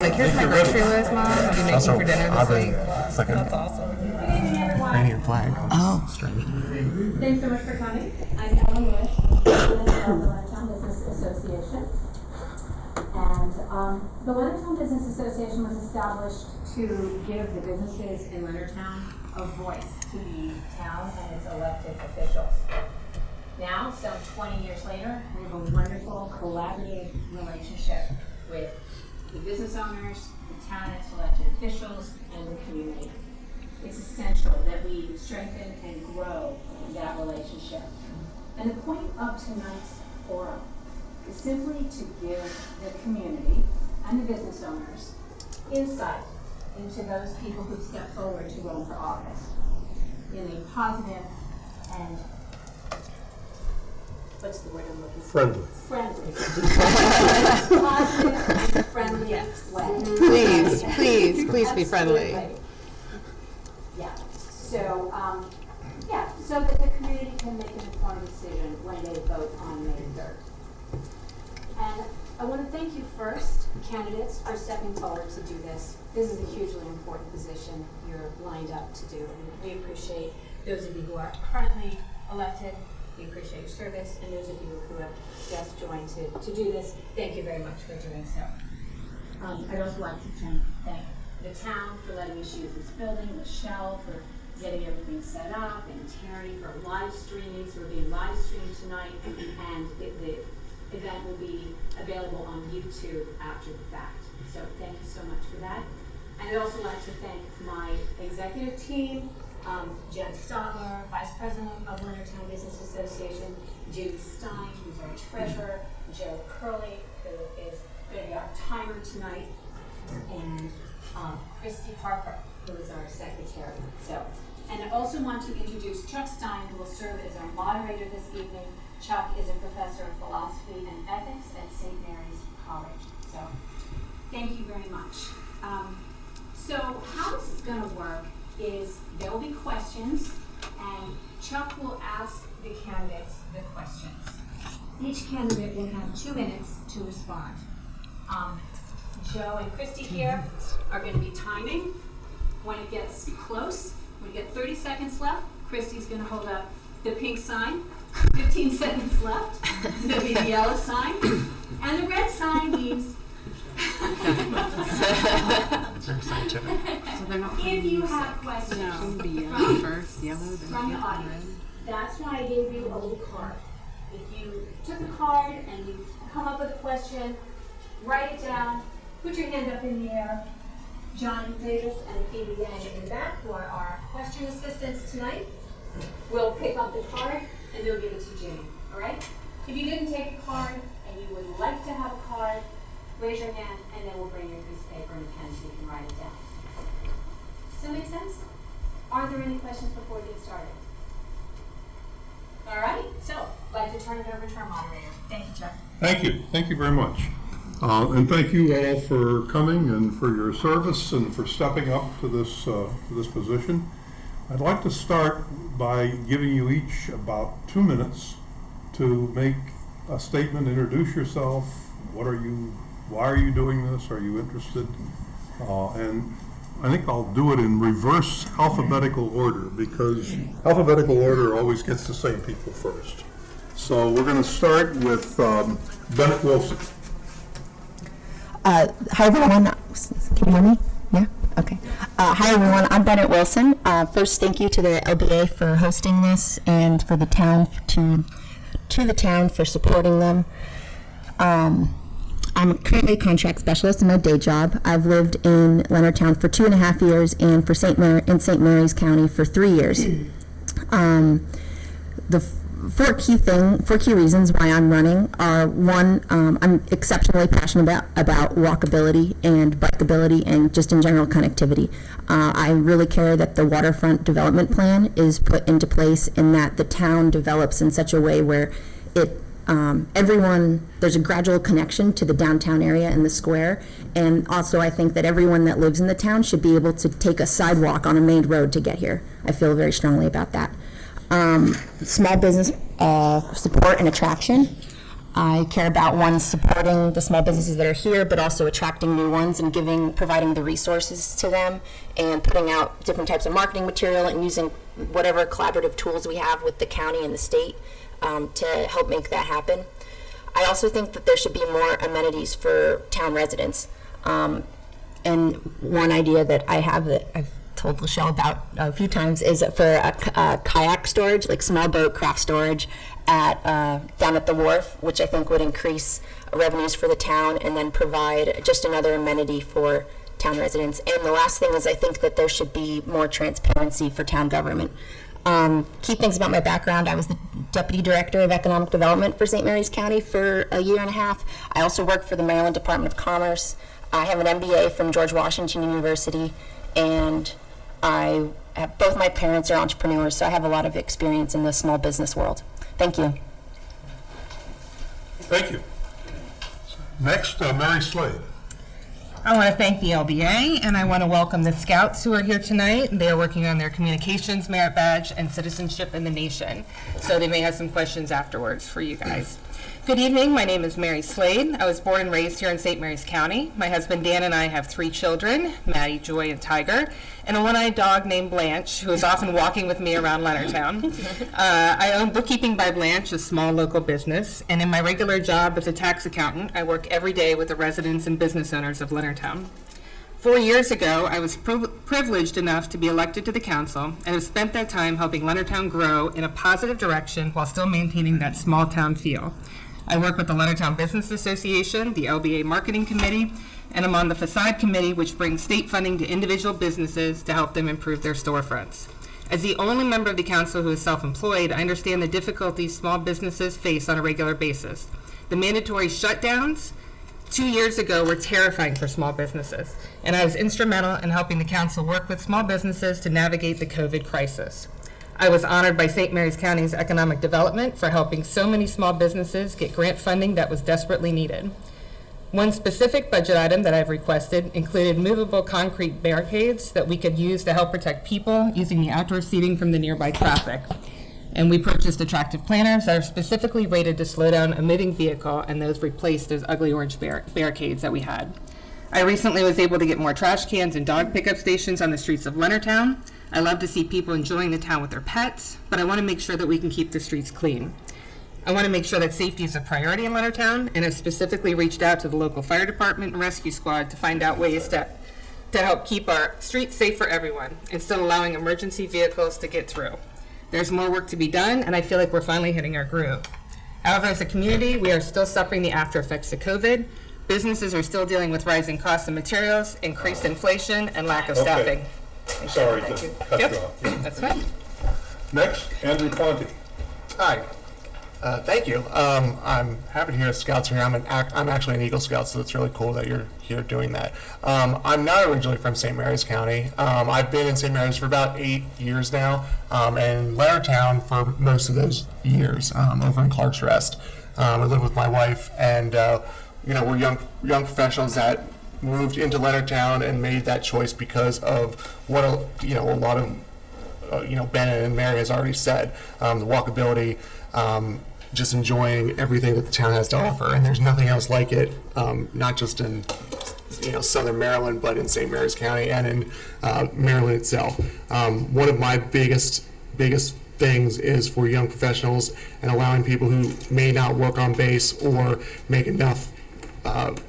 like, here's my grocery list, Mom. What are you making for dinner this week? It's like That's awesome. Ukrainian flag. Oh. Strange. Thanks so much for coming. I'm Ellen Lewis, President of the Leonardtown Business Association. And the Leonardtown Business Association was established to give the businesses in Leonardtown a voice to the town and its elected officials. Now, some 20 years later, we have a wonderful collaborative relationship with the business owners, the town and its elected officials, and the community. It's essential that we strengthen and grow that relationship. And the point of tonight's forum is simply to give the community and the business owners insight into those people who've stepped forward to run for office in a positive and, what's the word I'm looking for? Friendly. Positive and friendly way. Please be friendly. Yeah. So, so that the community can make an informed decision when they vote on May 3rd. And I want to thank you first, candidates, for stepping forward to do this. This is a hugely important position you're lined up to do. And we appreciate those of you who are currently elected. We appreciate your service. And those of you who have just joined to do this, thank you very much for doing so. I'd also like to thank the town for letting us use this building, Michelle for getting everything set up, and Terry for live streaming. So we're being live streamed tonight, and the event will be available on YouTube after the fact. So thank you so much for that. And I'd also like to thank my executive team, Jen Stotler, Vice President of Leonardtown Business Association, Judy Stein, who's our treasurer, Joe Curley, who is going to be our timer tonight, and Christy Harper, who is our secretary. So, and I also want to introduce Chuck Stein, who will serve as our moderator this evening. Chuck is a professor of philosophy and ethics at St. Mary's College. So, thank you very much. So, how this is going to work is there will be questions, and Chuck will ask the candidates the questions. Each candidate will have 2 minutes to respond. Joe and Christy here are going to be timing. When it gets close, when you get 30 seconds left, Christy's going to hold up the pink sign. 15 seconds left. There'll be the yellow sign. And the red sign means if you have questions from the audience. That's why I gave you a little card. If you took the card and you come up with a question, write it down, put your hand up in the air. John Davis and Phoebe Yang in the back, who are our question assistants tonight, will pick up the card and they'll give it to Jimmy. All right? If you didn't take a card and you would like to have a card, raise your hand and then we'll bring you a piece of paper and a pen so you can write it down. Does that make sense? Are there any questions before we get started? All right, so I'd like to turn it over to our moderator. Thank you, Chuck. Thank you. Thank you very much. And thank you all for coming and for your service and for stepping up to this position. I'd like to start by giving you each about 2 minutes to make a statement, introduce yourself. Why are you doing this? Are you interested? And I think I'll do it in reverse alphabetical order because alphabetical order always gets the same people first. So we're going to start with Bennett Wilson. Hi everyone. Can you hear me? Yeah? Okay. Hi everyone. I'm Bennett Wilson. First, thank you to the LBA for hosting this and for the town to the town for supporting them. I'm currently a contract specialist in my day job. I've lived in Leonardtown for 2.5 years and for St. Mary's County for 3 years. The four key reasons why I'm running are: one, I'm exceptionally passionate about walkability and bikeability and just in general connectivity. I really care that the waterfront development plan is put into place and that the town develops in such a way where there's a gradual connection to the downtown area and the square. And also I think that everyone that lives in the town should be able to take a sidewalk on a main road to get here. I feel very strongly about that. Small business support and attraction. I care about, one, supporting the small businesses that are here, but also attracting new ones and providing the resources to them and putting out different types of marketing material and using whatever collaborative tools we have with the county and the state to help make that happen. I also think that there should be more amenities for town residents. And one idea that I have that I've told Michelle about a few times is for a kayak storage, like small boat craft storage down at the wharf, which I think would increase revenues for the town and then provide just another amenity for town residents. And the last thing is I think that there should be more transparency for town government. Key things about my background: I was the Deputy Director of Economic Development for St. Mary's County for a year and a half. I also worked for the Maryland Department of Commerce. I have an MBA from George Washington University, and both my parents are entrepreneurs, so I have a lot of experience in the small business world. Thank you. Thank you. Next, Mary Slade. I want to thank the LBA, and I want to welcome the Scouts who are here tonight. They are working on their communications merit badge and citizenship in the nation, so they may have some questions afterwards for you guys. Good evening. My name is Mary Slade. I was born and raised here in St. Mary's County. My husband Dan and I have 3 children, Maddie, Joy, and Tiger, and a one-eyed dog named Blanche, who is often walking with me around Leonardtown. I own Bookkeeping by Blanche, a small local business, and in my regular job as a tax accountant, I work every day with the residents and business owners of Leonardtown. 4 years ago, I was privileged enough to be elected to the council and have spent that time helping Leonardtown grow in a positive direction while still maintaining that small town feel. I work with the Leonardtown Business Association, the LBA Marketing Committee, and I'm on the Facade Committee, which brings state funding to individual businesses to help them improve their storefronts. As the only member of the council who is self-employed, I understand the difficulties small businesses face on a regular basis. The mandatory shutdowns 2 years ago were terrifying for small businesses, and I was instrumental in helping the council work with small businesses to navigate the COVID crisis. I was honored by St. Mary's County's Economic Development for helping so many small businesses get grant funding that was desperately needed. One specific budget item that I've requested included movable concrete barricades that we could use to help protect people using the outdoor seating from the nearby traffic. And we purchased attractive planters that are specifically rated to slow down a moving vehicle, and those replaced those ugly orange barricades that we had. I recently was able to get more trash cans and dog pickup stations on the streets of Leonardtown. I love to see people enjoying the town with their pets, but I want to make sure that we can keep the streets clean. I want to make sure that safety is a priority in Leonardtown, and have specifically reached out to the local fire department and rescue squad to find out ways to help keep our streets safe for everyone and still allowing emergency vehicles to get through. There's more work to be done, and I feel like we're finally hitting our groove. However, as a community, we are still suffering the after effects of COVID. Businesses are still dealing with rising costs of materials, increased inflation, and lack of staffing. Sorry to cut you off. Yeah. That's fine. Next, Andrew Ponte. Hi. Thank you. I'm happy to hear Scouts are here. I'm actually an Eagle Scout, so it's really cool that you're here doing that. I'm not originally from St. Mary's County. I've been in St. Mary's for about 8 years now, and Leonardtown for most of those years, over in Clark's Rest. I live with my wife, and we're young professionals that moved into Leonardtown and made that choice because of what a lot of Ben and Mary has already said, the walkability, just enjoying everything that the town has to offer, and there's nothing else like it, not just in Southern Maryland, but in St. Mary's County and in Maryland itself. One of my biggest things is for young professionals and allowing people who may not work on base or make enough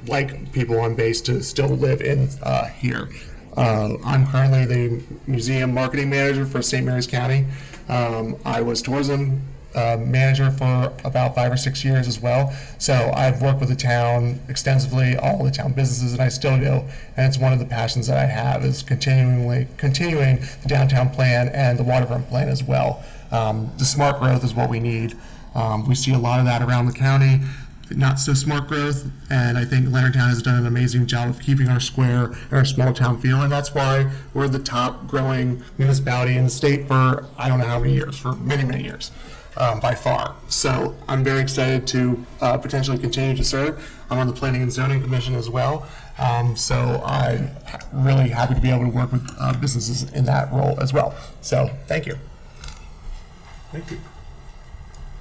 like people on base to still live in here. I'm currently the museum marketing manager for St. Mary's County. I was tourism manager for about 5 or 6 years as well. So I've worked with the town extensively, all the town businesses, and I still do. And it's one of the passions that I have is continuing the downtown plan and the waterfront plan as well. The smart growth is what we need. We see a lot of that around the county. Not so smart growth, and I think Leonardtown has done an amazing job of keeping our square and our small town feel, and that's why we're the top growing municipality in the state for I don't know how many years, for many years, by far. So I'm very excited to potentially continue to serve. I'm on the Planning and Zoning Commission as well, so I'm really happy to be able to work with businesses in that role as well. So thank you. Thank you.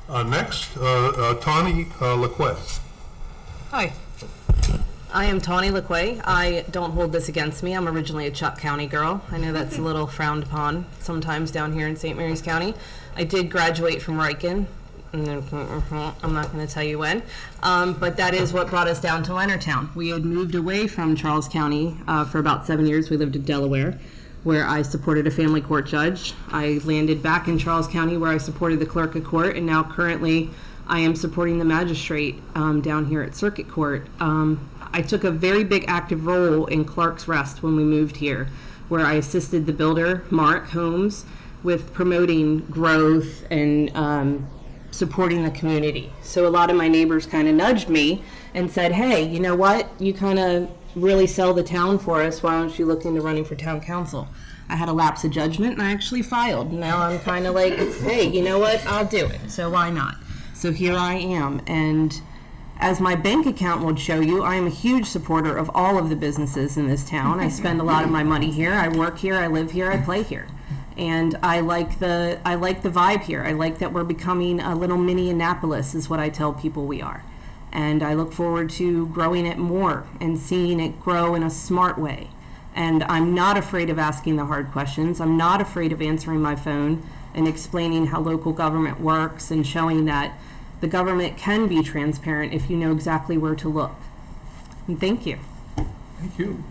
Next, Tawny LeQuay. Hi. I am Tawny LeQuay. I don't hold this against me. I'm originally a Chuck County girl. I know that's a little frowned upon sometimes down here in St. Mary's County. I did graduate from Vacant. I'm not going to tell you when, but that is what brought us down to Leonardtown. We had moved away from Charles County for about 7 years. We lived in Delaware, where I supported a family court judge. I landed back in Charles County, where I supported the clerk of court, and now currently I am supporting the magistrate down here at Circuit Court. I took a very big active role in Clark's Rest when we moved here, where I assisted the builder, Mark Holmes, with promoting growth and supporting the community. So a lot of my neighbors kind of nudged me and said, hey, you know what? You kind of really sell the town for us. Why don't you look into running for town council? I had a lapse of judgment and I actually filed. Now I'm kind of like, hey, you know what? I'll do it. So why not? So here I am. And as my bank account would show you, I am a huge supporter of all of the businesses in this town. I spend a lot of my money here. I work here. I live here. I play here. And I like the vibe here. I like that we're becoming a little mini Annapolis is what I tell people we are. And I look forward to growing it more and seeing it grow in a smart way. And I'm not afraid of asking the hard questions. I'm not afraid of answering my phone and explaining how local government works and showing that the government can be transparent if you know exactly where to look. And thank you. Thank you.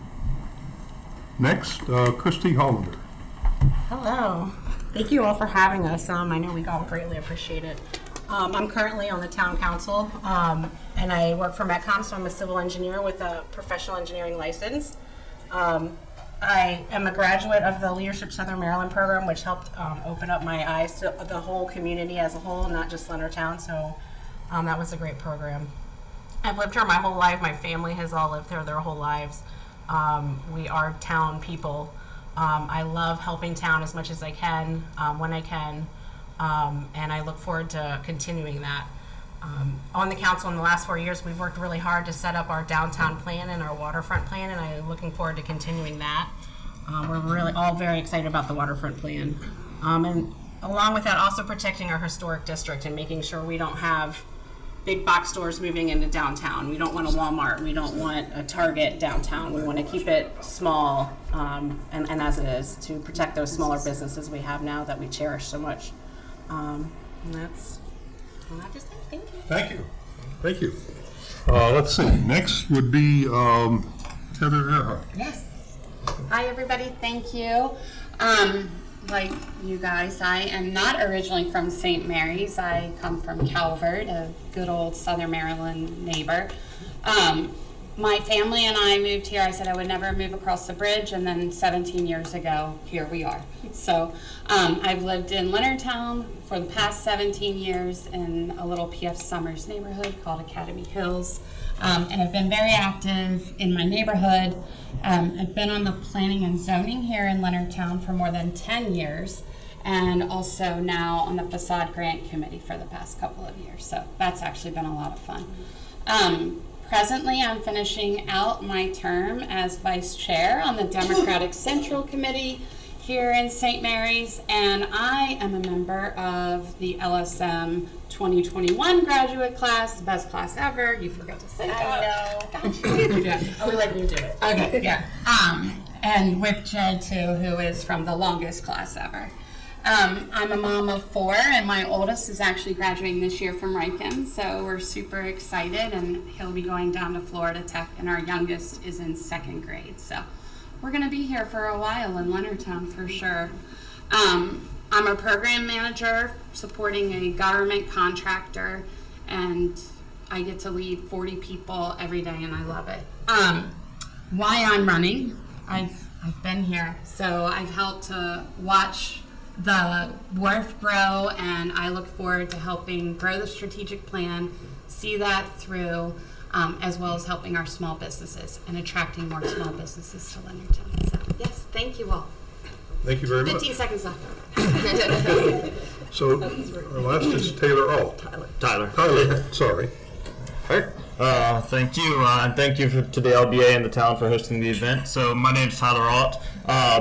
Next, Christy Hollander. Hello. Thank you all for having us. I know we all greatly appreciate it. I'm currently on the town council, and I work for Metcom, so I'm a civil engineer with a professional engineering license. I am a graduate of the Leadership Southern Maryland program, which helped open up my eyes to the whole community as a whole, not just Leonardtown, so that was a great program. I've lived here my whole life. My family has all lived here their whole lives. We are town people. I love helping town as much as I can, when I can, and I look forward to continuing that. On the council in the last 4 years, we've worked really hard to set up our downtown plan and our waterfront plan, and I'm looking forward to continuing that. We're really all very excited about the waterfront plan. And along with that, also protecting our historic district and making sure we don't have big box stores moving into downtown. We don't want a Walmart. We don't want a Target downtown. We want to keep it small, and as it is, to protect those smaller businesses we have now that we cherish so much. And that's all I have to say. Thank you. Thank you. Thank you. Let's see. Next would be Heather Earhart. Yes. Hi, everybody. Thank you. Like you guys, I am not originally from St. Mary's. I come from Calvert, a good old Southern Maryland neighbor. My family and I moved here. I said I would never move across the bridge, and then 17 years ago, here we are. So I've lived in Leonardtown for the past 17 years in a little P.F. Summers neighborhood called Academy Hills, and I've been very active in my neighborhood. I've been on the planning and zoning here in Leonardtown for more than 10 years, and also now on the facade grant committee for the past couple of years. So that's actually been a lot of fun. Presently, I'm finishing out my term as vice chair on the Democratic Central Committee here in St. Mary's, and I am a member of the LSM 2021 graduate class, best class ever. You forgot to say that. I know. Gotcha. I'll let you do it. Okay, yeah. And with Jed too, who is from the longest class ever. I'm a mom of 4, and my oldest is actually graduating this year from Vacant, so we're super excited, and he'll be going down to Florida Tech, and our youngest is in 2nd grade, so we're going to be here for a while in Leonardtown for sure. I'm a program manager supporting a government contractor, and I get to lead 40 people every day, and I love it. Why I'm running, I've been here, so I've helped to watch the wharf grow, and I look forward to helping grow the strategic plan, see that through, as well as helping our small businesses and attracting more small businesses to Leonardtown. So, yes, thank you all. Thank you very much. 15 seconds left. So our last is Taylor Alt. Tyler, sorry. Thank you, and thank you to the LBA and the town for hosting the event. So my name is Tyler Alt,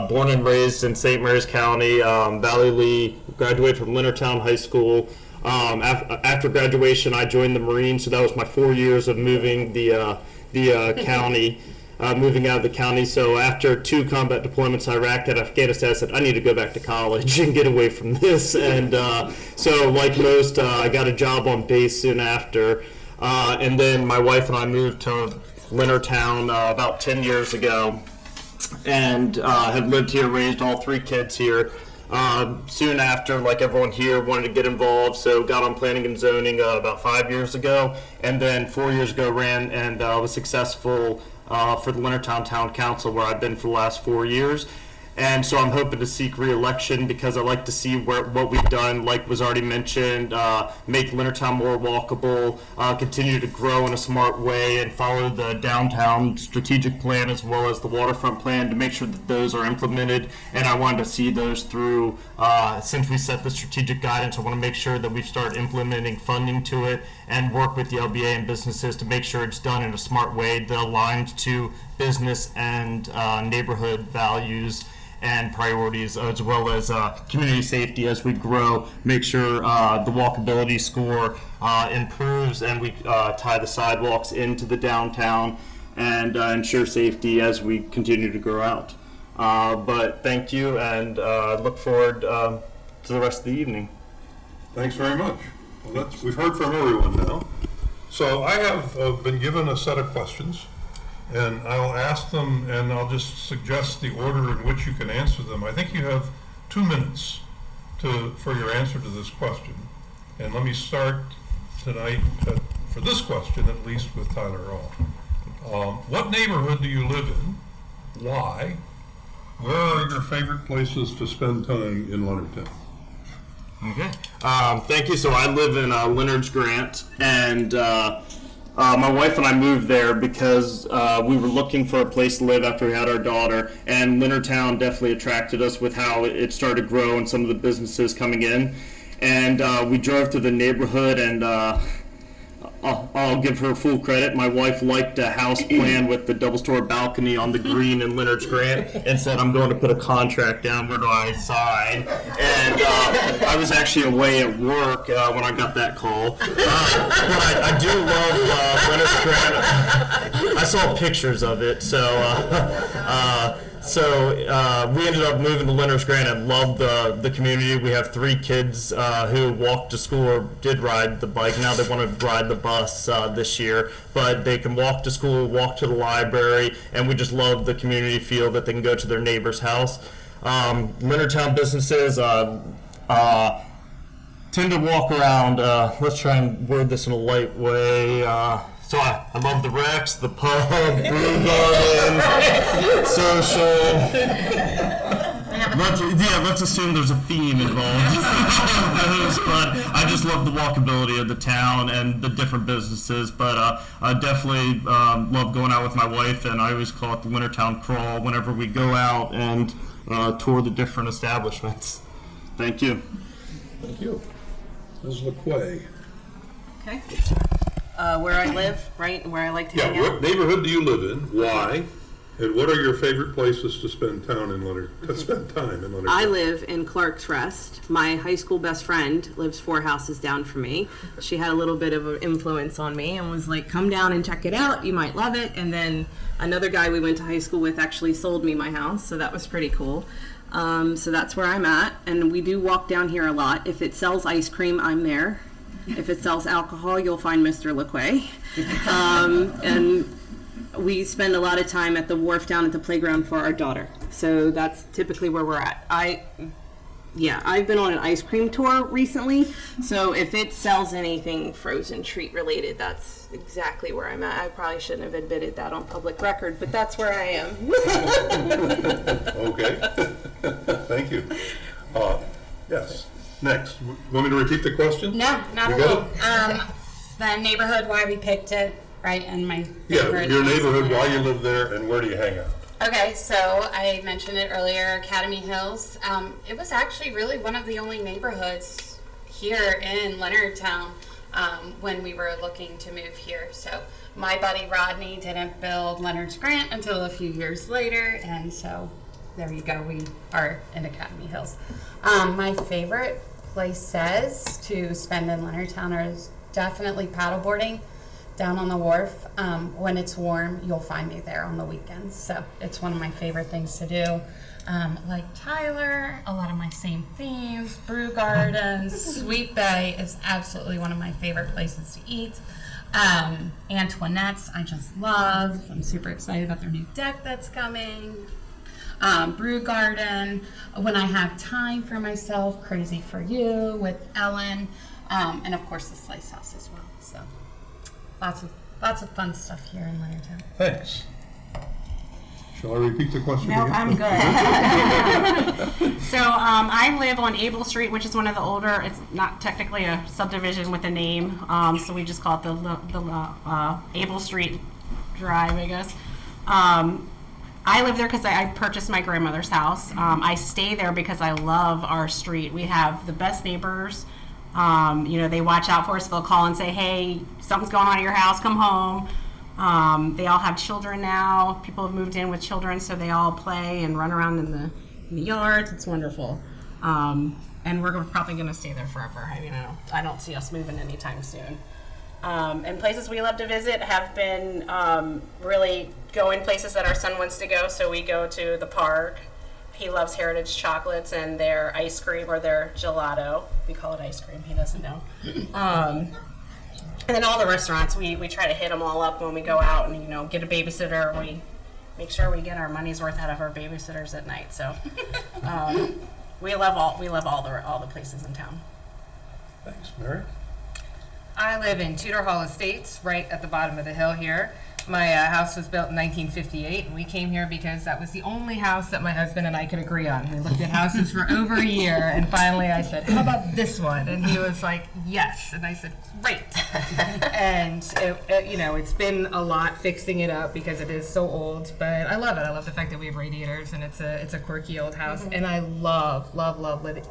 born and raised in St. Mary's County, Valley Lee, graduated from Leonardtown High School. After graduation, I joined the Marines, so that was my 4 years of moving the county. Moving out of the county. So after 2 combat deployments in Iraq and Afghanistan, I said, I need to go back to college and get away from this. And so like most, I got a job on base soon after. And then my wife and I moved to Leonardtown about 10 years ago, and have lived here, raised all 3 kids here. Soon after, like everyone here, wanted to get involved, so got on planning and zoning about 5 years ago, and then 4 years ago ran and was successful for the Leonardtown Town Council, where I've been for the last 4 years. And so I'm hoping to seek re-election because I like to see what we've done, like was already mentioned, make Leonardtown more walkable, continue to grow in a smart way, and follow the downtown strategic plan as well as the waterfront plan to make sure that those are implemented. And I wanted to see those through, since we set the strategic guidance, I want to make sure that we start implementing funding to it and work with the LBA and businesses to make sure it's done in a smart way that aligns to business and neighborhood values and priorities, as well as community safety as we grow, make sure the walkability score improves, and we tie the sidewalks into the downtown and ensure safety as we continue to grow out. But thank you, and look forward to the rest of the evening. Thanks very much. Well, we've heard from everyone now. So I have been given a set of questions, and I'll ask them, and I'll just suggest the order in which you can answer them. I think you have 2 minutes for your answer to this question. And let me start tonight, for this question at least, with Tyler All. What neighborhood do you live in? Why? Where are your favorite places to spend time in Leonardtown? Okay. Thank you. So I live in Leonard's Grant, and my wife and I moved there because we were looking for a place to live after we had our daughter, and Leonardtown definitely attracted us with how it started to grow and some of the businesses coming in. And we drove to the neighborhood, and I'll give her full credit. My wife liked a house plan with the double-story balcony on the green in Leonard's Grant and said, I'm going to put a contract down. Where do I sign? And I was actually away at work when I got that call. But I do love Leonard's Grant. I saw pictures of it, So we ended up moving to Leonard's Grant and loved the community. We have 3 kids who walk to school or did ride the bike. Now they want to ride the bus this year, but they can walk to school, walk to the library, and we just love the community feel that they can go to their neighbor's house. Leonardtown businesses tend to walk around. Let's try and word this in a light way. So I love the Rex, the pub, brew garden, social. Let's assume there's a theme involved. But I just love the walkability of the town and the different businesses. But I definitely love going out with my wife, and I always call it the Leonardtown Crawl whenever we go out and tour the different establishments. Thank you. Thank you. Ms. LeQuay. Okay. Where I live, right, and where I like to hang out. What neighborhood do you live in? Why? And what are your favorite places to spend time in Leonardtown? I live in Clark's Rest. My high school best friend lives 4 houses down from me. She had a little bit of an influence on me and was like, come down and check it out. You might love it. And then another guy we went to high school with actually sold me my house, so that was pretty cool. So that's where I'm at. And we do walk down here a lot. If it sells ice cream, I'm there. If it sells alcohol, you'll find Mr. LeQuay. And we spend a lot of time at the wharf down at the playground for our daughter. So that's typically where we're at. I've been on an ice cream tour recently. So if it sells anything frozen treat related, that's exactly where I'm at. I probably shouldn't have admitted that on public record, but that's where I am. Okay. Thank you. Yes. Next. Want me to repeat the question? No, not at all. The neighborhood, why we picked it, right, and my favorite. Yeah, your neighborhood, why you live there, and where do you hang out? Okay, so I mentioned it earlier, Academy Hills. It was actually really one of the only neighborhoods here in Leonardtown when we were looking to move here. So my buddy Rodney didn't build Leonard's Grant until a few years later, and so there you go, we are in Academy Hills. My favorite place says to spend in Leonardtown is definitely paddleboarding down on the wharf. When it's warm, you'll find me there on the weekends. So it's one of my favorite things to do. Like Tyler, a lot of my same themes, Brew Gardens, Sweet Bay is absolutely one of my favorite places to eat. Antoinette's, I just love. I'm super excited about their new deck that's coming. Brew Garden, when I have time for myself, Crazy for You with Ellen, and of course the Slice House as well. So lots of fun stuff here in Leonardtown. Thanks. Shall I repeat the question No, again? I'm good. So I live on Able Street, which is one of the older, it's not technically a subdivision with a name, so we just call it the Able Street Drive, I guess. I live there because I purchased my grandmother's house. I stay there because I love our street. We have the best neighbors. They watch out for us. They'll call and say, hey, something's going on at your house, come home. They all have children now. People have moved in with children, so they all play and run around in the yards. It's wonderful. And we're probably going to stay there forever. I mean, I don't see us moving anytime soon. And places we love to visit have been really going places that our son wants to go. So we go to the park. He loves Heritage Chocolates and their ice cream or their gelato. We call it ice cream. He doesn't know. And then all the restaurants, we try to hit them all up when we go out and, get a babysitter. We make sure we get our money's worth out of our babysitters at night. So we love all the places in town. Thanks. Mary? I live in Tudor Hall Estates, right at the bottom of the hill here. My house was built in 1958, and we came here because that was the only house that my husband and I could agree on. We looked at houses for over a year, and finally I said, how about this one? And he was like, yes. And I said, great. And, it's been a lot fixing it up because it is so old, but I love it. I love the fact that we have radiators, and it's a quirky old house, and I love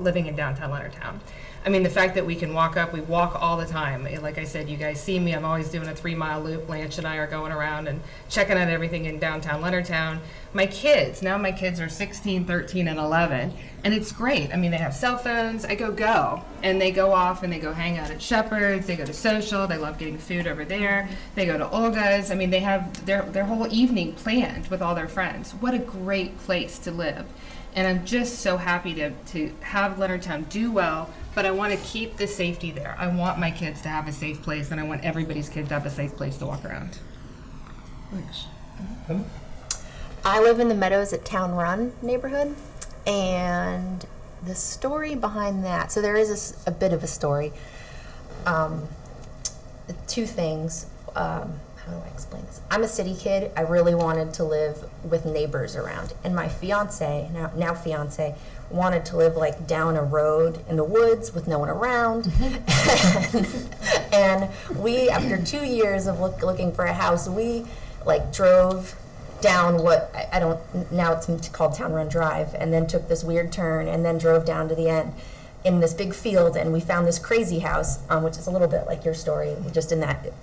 living in downtown Leonardtown. I mean, the fact that we can we walk all the time. Like I said, you guys see me, I'm always doing a 3-mile loop. Blanche and I are going around and checking out everything in downtown Leonardtown. My kids are 16, 13, and 11, and it's great. I mean, they have cell phones. I go, and they go off and they go hang out at Shepherd's. They go to Social. They love getting food over there. They go to Olga's. I mean, they have their whole evening planned with all their friends. What a great place to live. And I'm just so happy to have Leonardtown do well, but I want to keep the safety there. I want my kids to have a safe place, and I want everybody's kids to have a safe place to walk around. Thanks. I live in the Meadows at Town Run neighborhood, and the story behind that, so there is a bit of a story. Two things. How do I explain this? I'm a city kid. I really wanted to live with neighbors around, and my fiance, now fiance, wanted to live like down a road in the woods with no one around. and we, after 2 years of looking for a house, we drove down what I don't, now it's called Town Run Drive, and then took this weird turn and then drove down to the end in this big field, and we found this crazy house, which is a little bit like your story, just in that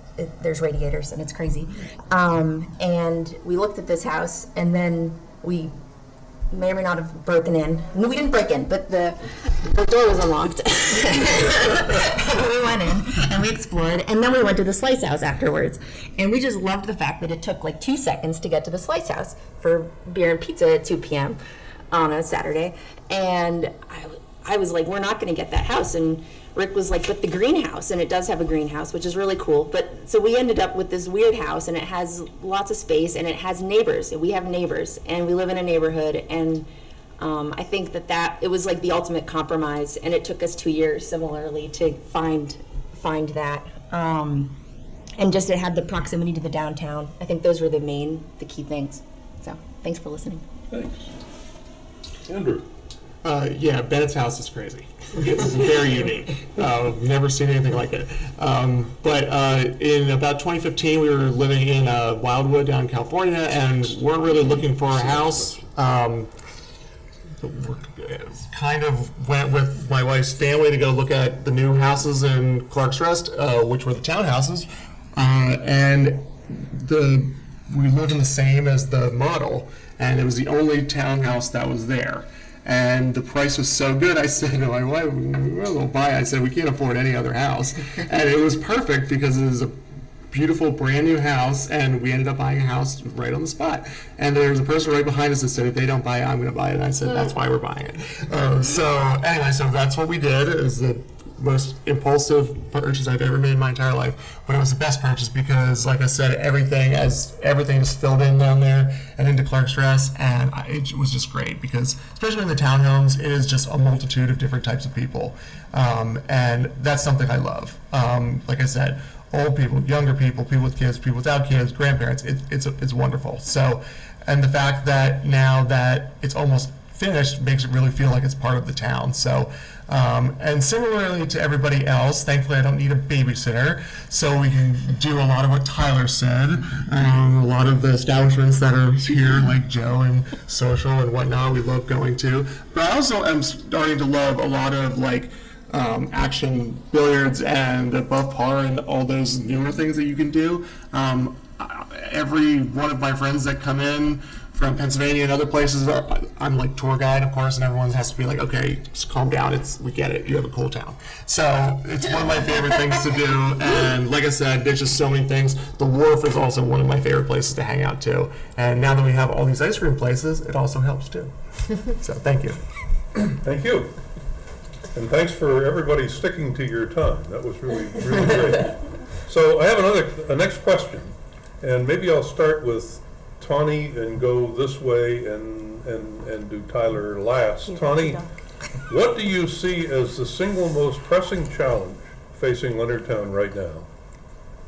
there's radiators and it's crazy. And we looked at this house, and then we may or may not have broken in. No, we didn't break in, but the door was unlocked. We went in and we explored, and then we went to the Slice House afterwards. And we just loved the fact that it took 2 seconds to get to the Slice House for beer and pizza at 2 p.m. on a Saturday. And I was like, we're not going to get that house. And Rick was like, but the greenhouse, and it does have a greenhouse, which is really cool. But so we ended up with this weird house, and it has lots of space, and it has neighbors. We have neighbors, and we live in a neighborhood. And I think that it was like the ultimate compromise, and it took us 2 years similarly to find that. And just it had the proximity to the downtown. I think those were the key things. So thanks for listening. Thanks. Andrew? Yeah, Bennett's house is crazy. It's very unique. Never seen anything like it. But in about 2015, we were living in Wildwood down in California, and weren't really looking for a house. Kind of went with my wife's family to go look at the new houses in Clark's Rest, which were the townhouses, and we lived in the same as the model, and it was the only townhouse that was there. and the price was so good. I said to my wife, we'll buy it. I said, we can't afford any other house. And it was perfect because it was a beautiful brand new house, and we ended up buying a house right on the spot. And there was a person right behind us that said, if they don't buy it, I'm going to buy it. And I said, that's why we're buying it. So anyway, so that's what we did. It was the most impulsive purchase I've ever made in my entire life, but it was the best purchase because, like I said, everything is filled in down there and into Clark's Dress, and it was just great because, especially in the townhomes, it is just a multitude of different types of people, and that's something I love. Like I said, old people, younger people, people with kids, people without kids, grandparents. It's wonderful. So, and the fact that now that it's almost finished makes it really feel like it's part of the town. So, and similarly to everybody else, thankfully I don't need a babysitter, so we can do a lot of what Tyler said. A lot of the establishments that are here, like Joe and Social and whatnot, we love going to. But I also am starting to love a lot of like action billiards and above par and all those newer things that you can do. Every one of my friends that come in from Pennsylvania and other places, I'm like tour guide, of course, and everyone has to be like, okay, just calm down. We get it. You have a cool town. So it's one of my favorite things to do. And like I said, there's just so many things. The Wharf is also one of my favorite places to hang out too. And now that we have all these ice cream places, it also helps too. So thank you. Thank you. And thanks for everybody sticking to your time. That was really, really great. So I have a next question, and maybe I'll start with Tawny and go this way and do Tyler last. Tawny, what do you see as the single most pressing challenge facing Leonardtown right now?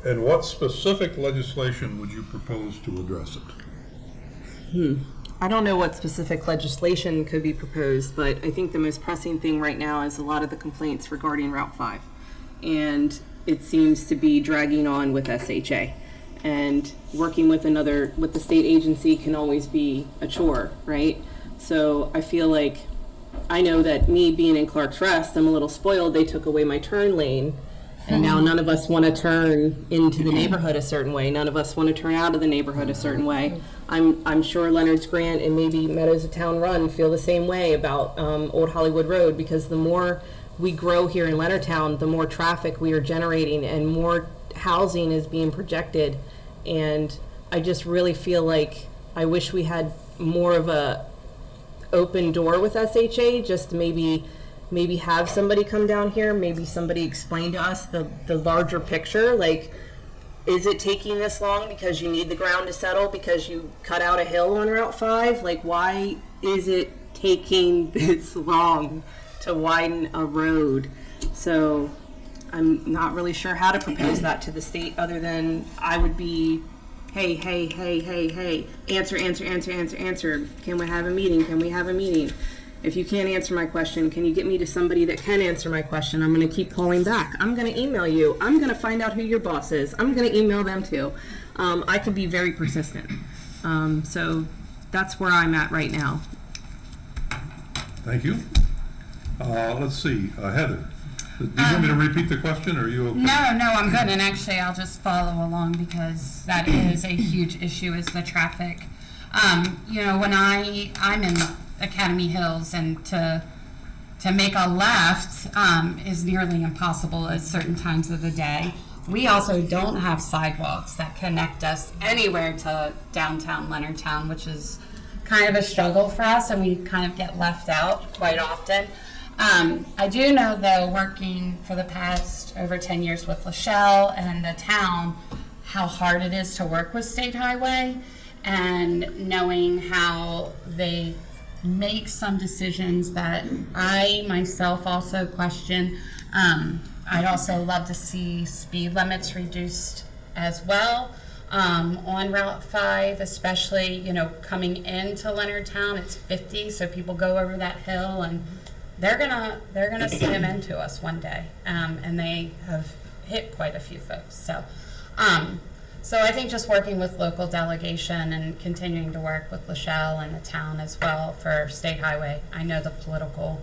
And what specific legislation would you propose to address it? I don't know what specific legislation could be proposed, but I think the most pressing thing right now is a lot of the complaints regarding Route 5. And it seems to be dragging on with SHA. And working with the state agency can always be a chore, right? So I feel like, I know that me being in Clark's Rest, I'm a little spoiled. They took away my turn lane, and now none of us want to turn into the neighborhood a certain way. None of us want to turn out of the neighborhood a certain way. I'm sure Leonard's Grant and maybe Meadows of Town Run feel the same way about Old Hollywood Road, because the more we grow here in Leonardtown, the more traffic we are generating and more housing is being projected. And I just really feel like I wish we had more of a open door with SHA, just maybe have somebody come down here, maybe somebody explain to us the larger picture. Like, is it taking this long because you need the ground to settle because you cut out a hill on Route 5? Like, why is it taking this long to widen a road? So I'm not really sure how to propose that to the state, other than I would be, hey, answer. Can we have a meeting? Can we have a meeting? If you can't answer my question, can you get me to somebody that can answer my question? I'm going to keep calling back. I'm going to email you. I'm going to find out who your boss is. I'm going to email them too. I can be very persistent. So that's where I'm at right now. Thank you. Let's see, Heather. Do you want me to repeat the question, or are you okay? No, I'm good. And actually, I'll just follow along because that is a huge issue, is the traffic. When I'm in Academy Hills, and to make a left is nearly impossible at certain times of the day. We also don't have sidewalks that connect us anywhere to downtown Leonardtown, which is kind of a struggle for us, and we kind of get left out quite often. I do know, though, working for the past over 10 years with Lachelle and the town, how hard it is to work with State Highway, and knowing how they make some decisions that I myself also question. I'd also love to see speed limits reduced as well on Route 5, especially, coming into Leonardtown. It's 50, so people go over that hill, and they're gonna slam into us one day, and they have hit quite a few folks. So I think just working with local delegation and continuing to work with Lachelle and the town as well for State Highway. I know the political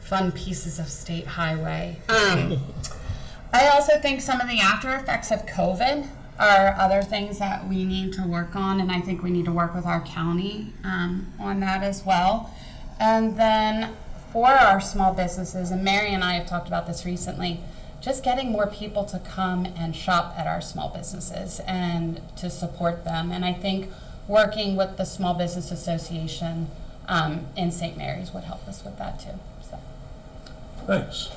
fun pieces of State Highway. I also think some of the after effects of COVID are other things that we need to work on, and I think we need to work with our county on that as well. And then for our small businesses, and Mary and I have talked about this recently, just getting more people to come and shop at our small businesses and to support them. And I think working with the Small Business Association in St. Mary's would help us with that too. So. Thanks.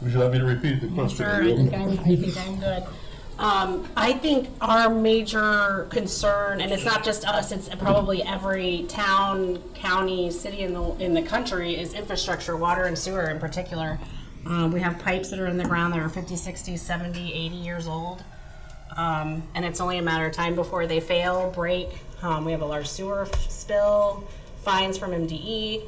Would you like me to repeat the question? Sure, I think I'm good. I think our major concern, and it's not just us, it's probably every town, county, city in the country, is infrastructure, water and sewer in particular. We have pipes that are in the ground that are 50, 60, 70, 80 years old. And it's only a matter of time before they fail, break. We have a large sewer spill, fines from MDE.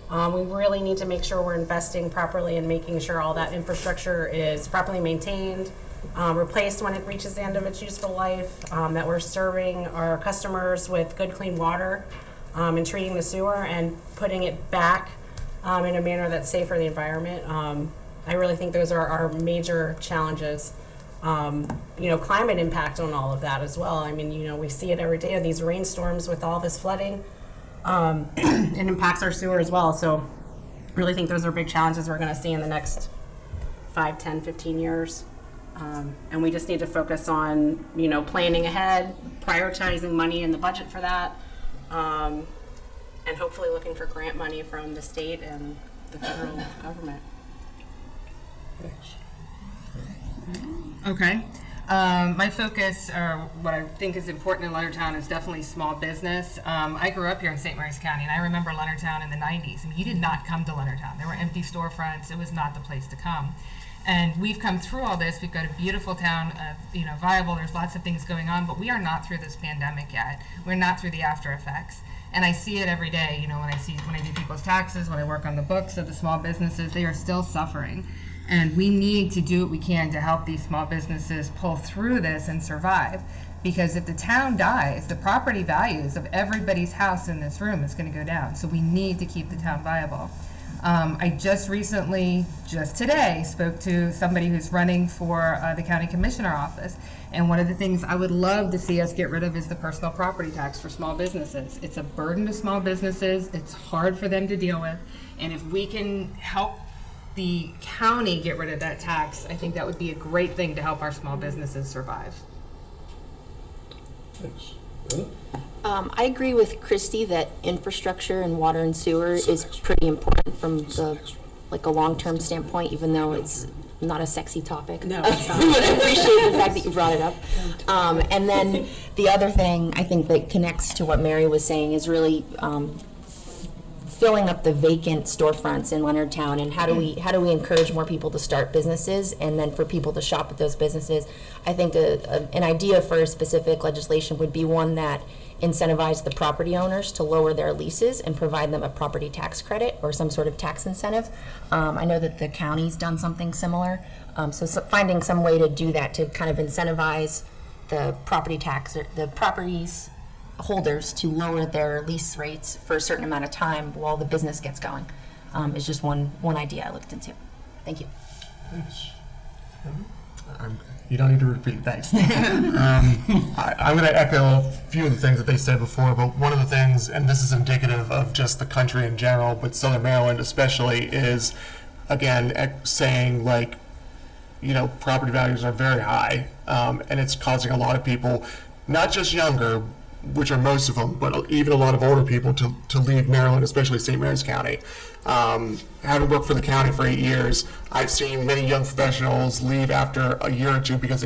We really need to make sure we're investing properly and making sure all that infrastructure is properly maintained, replaced when it reaches the end of its useful life, that we're serving our customers with good, clean water, and treating the sewer and putting it back in a manner that's safe for the environment. I really think those are our major challenges. Climate impact on all of that as well. I mean, we see it every day, these rainstorms with all this flooding. It impacts our sewer as well. So I really think those are big challenges we're going to see in the next 5, 10, 15 years. And we just need to focus on, planning ahead, prioritizing money in the budget for that, and hopefully looking for grant money from the state and the federal government. Okay. My focus, or what I think is important in Leonardtown, is definitely small business. I grew up here in St. Mary's County, and I remember Leonardtown in the 90s. I mean, you did not come to Leonardtown. There were empty storefronts. It was not the place to come. And we've come through all this. We've got a beautiful town, viable. There's lots of things going on, but we are not through this pandemic yet. We're not through the after effects. And I see it every day, when I do people's taxes, when I work on the books of the small businesses, they are still suffering. And we need to do what we can to help these small businesses pull through this and survive. Because if the town dies, the property values of everybody's house in this room is going to go down. So we need to keep the town viable. I just today, spoke to somebody who's running for the county commissioner office. And one of the things I would love to see us get rid of is the personal property tax for small businesses. It's a burden to small businesses. It's hard for them to deal with. And if we can help the county get rid of that tax, I think that would be a great thing to help our small businesses survive. Thanks. I agree with Christy that infrastructure and water and sewer is pretty important from a long-term standpoint, even though it's not a sexy topic. No, it's not. But I appreciate the fact that you brought it up. And then the other thing I think that connects to what Mary was saying is really filling up the vacant storefronts in Leonardtown, and how do we encourage more people to start businesses, and then for people to shop at those businesses. I think an idea for a specific legislation would be one that incentivized the property owners to lower their leases and provide them a property tax credit or some sort of tax incentive. I know that the county's done something similar, so finding some way to do that to kind of incentivize the property tax, or the properties holders to lower their lease rates for a certain amount of time while the business gets going, is just one idea I looked into. Thank you. Thanks. You don't need to repeat, thanks. I'm going to echo a few of the things that they said before, but one of the things, and this is indicative of just the country in general, but Southern Maryland especially, is, again, saying, property values are very high, and it's causing a lot of people, not just younger, which are most of them, but even a lot of older people to leave Maryland, especially St. Mary's County. Having worked for the county for 8 years, I've seen many young professionals leave after a year or two because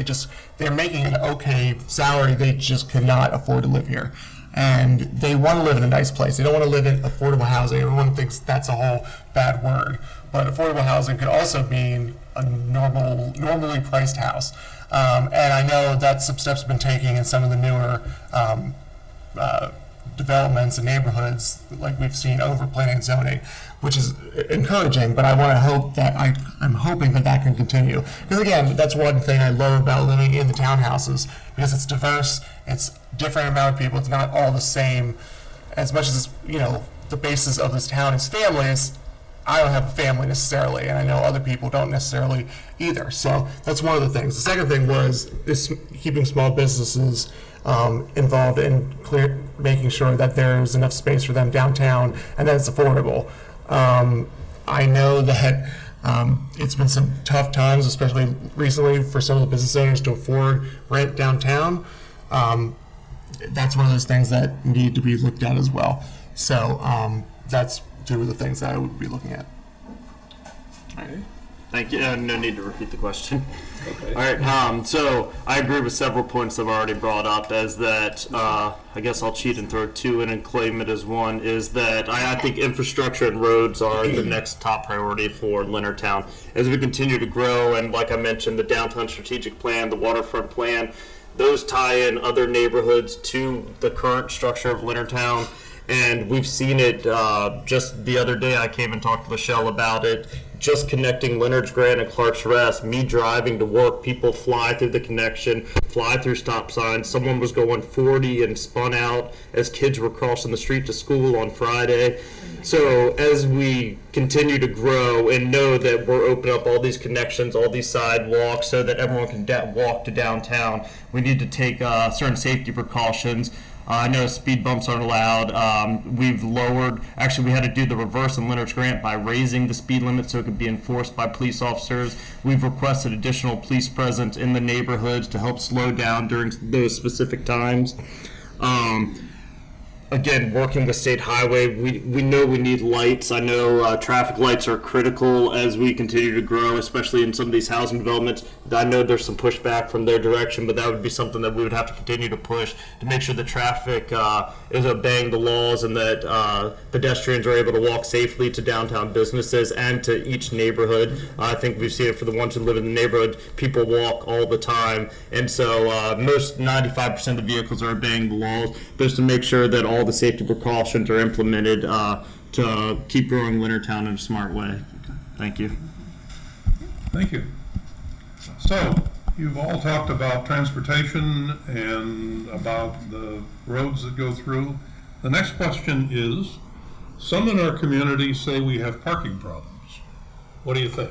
they're making an okay salary, they just cannot afford to live here. And they want to live in a nice place. They don't want to live in affordable housing. Everyone thinks that's a whole bad word. But affordable housing could also mean a normally priced house. And I know that some steps have been taken in some of the newer developments and neighborhoods, like we've seen over planning and zoning, which is encouraging, but I'm hoping that can continue. Because again, that's one thing I love about living in the townhouses, because it's diverse, it's different amount of people, it's not all the same. As much as, the basis of this town is families, I don't have a family necessarily, and I know other people don't necessarily either. So that's one of the things. The second thing was keeping small businesses involved in making sure that there's enough space for them downtown and that it's affordable. I know that it's been some tough times, especially recently, for some of the business owners to afford rent downtown. That's one of those things that need to be looked at as well. So that's two of the things that I would be looking at. All right. Thank you. No need to repeat the question. Okay. All right. So I agree with several points I've already brought up. As that, I guess I'll cheat and throw two in and claim it as one. Is that I think infrastructure and roads are the next top priority for Leonardtown as we continue to grow. And like I mentioned, the downtown strategic plan, the waterfront plan, those tie in other neighborhoods to the current structure of Leonardtown. And we've seen it just the other day. I came and talked to Michelle about it. Just connecting Leonard's Grand and Clark's Rest, me driving to work, people fly through the connection, fly through stop signs. Someone was going 40 and spun out as kids were crossing the street to school on Friday. So as we continue to grow and know that we're opening up all these connections, all these sidewalks so that everyone can walk to downtown, we need to take certain safety precautions. I know speed bumps aren't allowed. We've lowered, actually we had to do the reverse in Leonard's Grant by raising the speed limit so it could be enforced by police officers. We've requested additional police presence in the neighborhoods to help slow down during those specific times. Again, working with State Highway, we know we need lights. I know traffic lights are critical as we continue to grow, especially in some of these housing developments. I know there's some pushback from their direction, but that would be something that we would have to continue to push to make sure the traffic is obeying the laws and that pedestrians are able to walk safely to downtown businesses and to each neighborhood. I think we've seen it for the ones who live in the neighborhood. People walk all the time, and so most 95% of the vehicles are obeying the laws, just to make sure that all the safety precautions are implemented to keep growing Leonardtown in a smart way. Thank you. Thank you. So, you've all talked about transportation and about the roads that go through. The next question is, some in our community say we have parking problems. What do you think?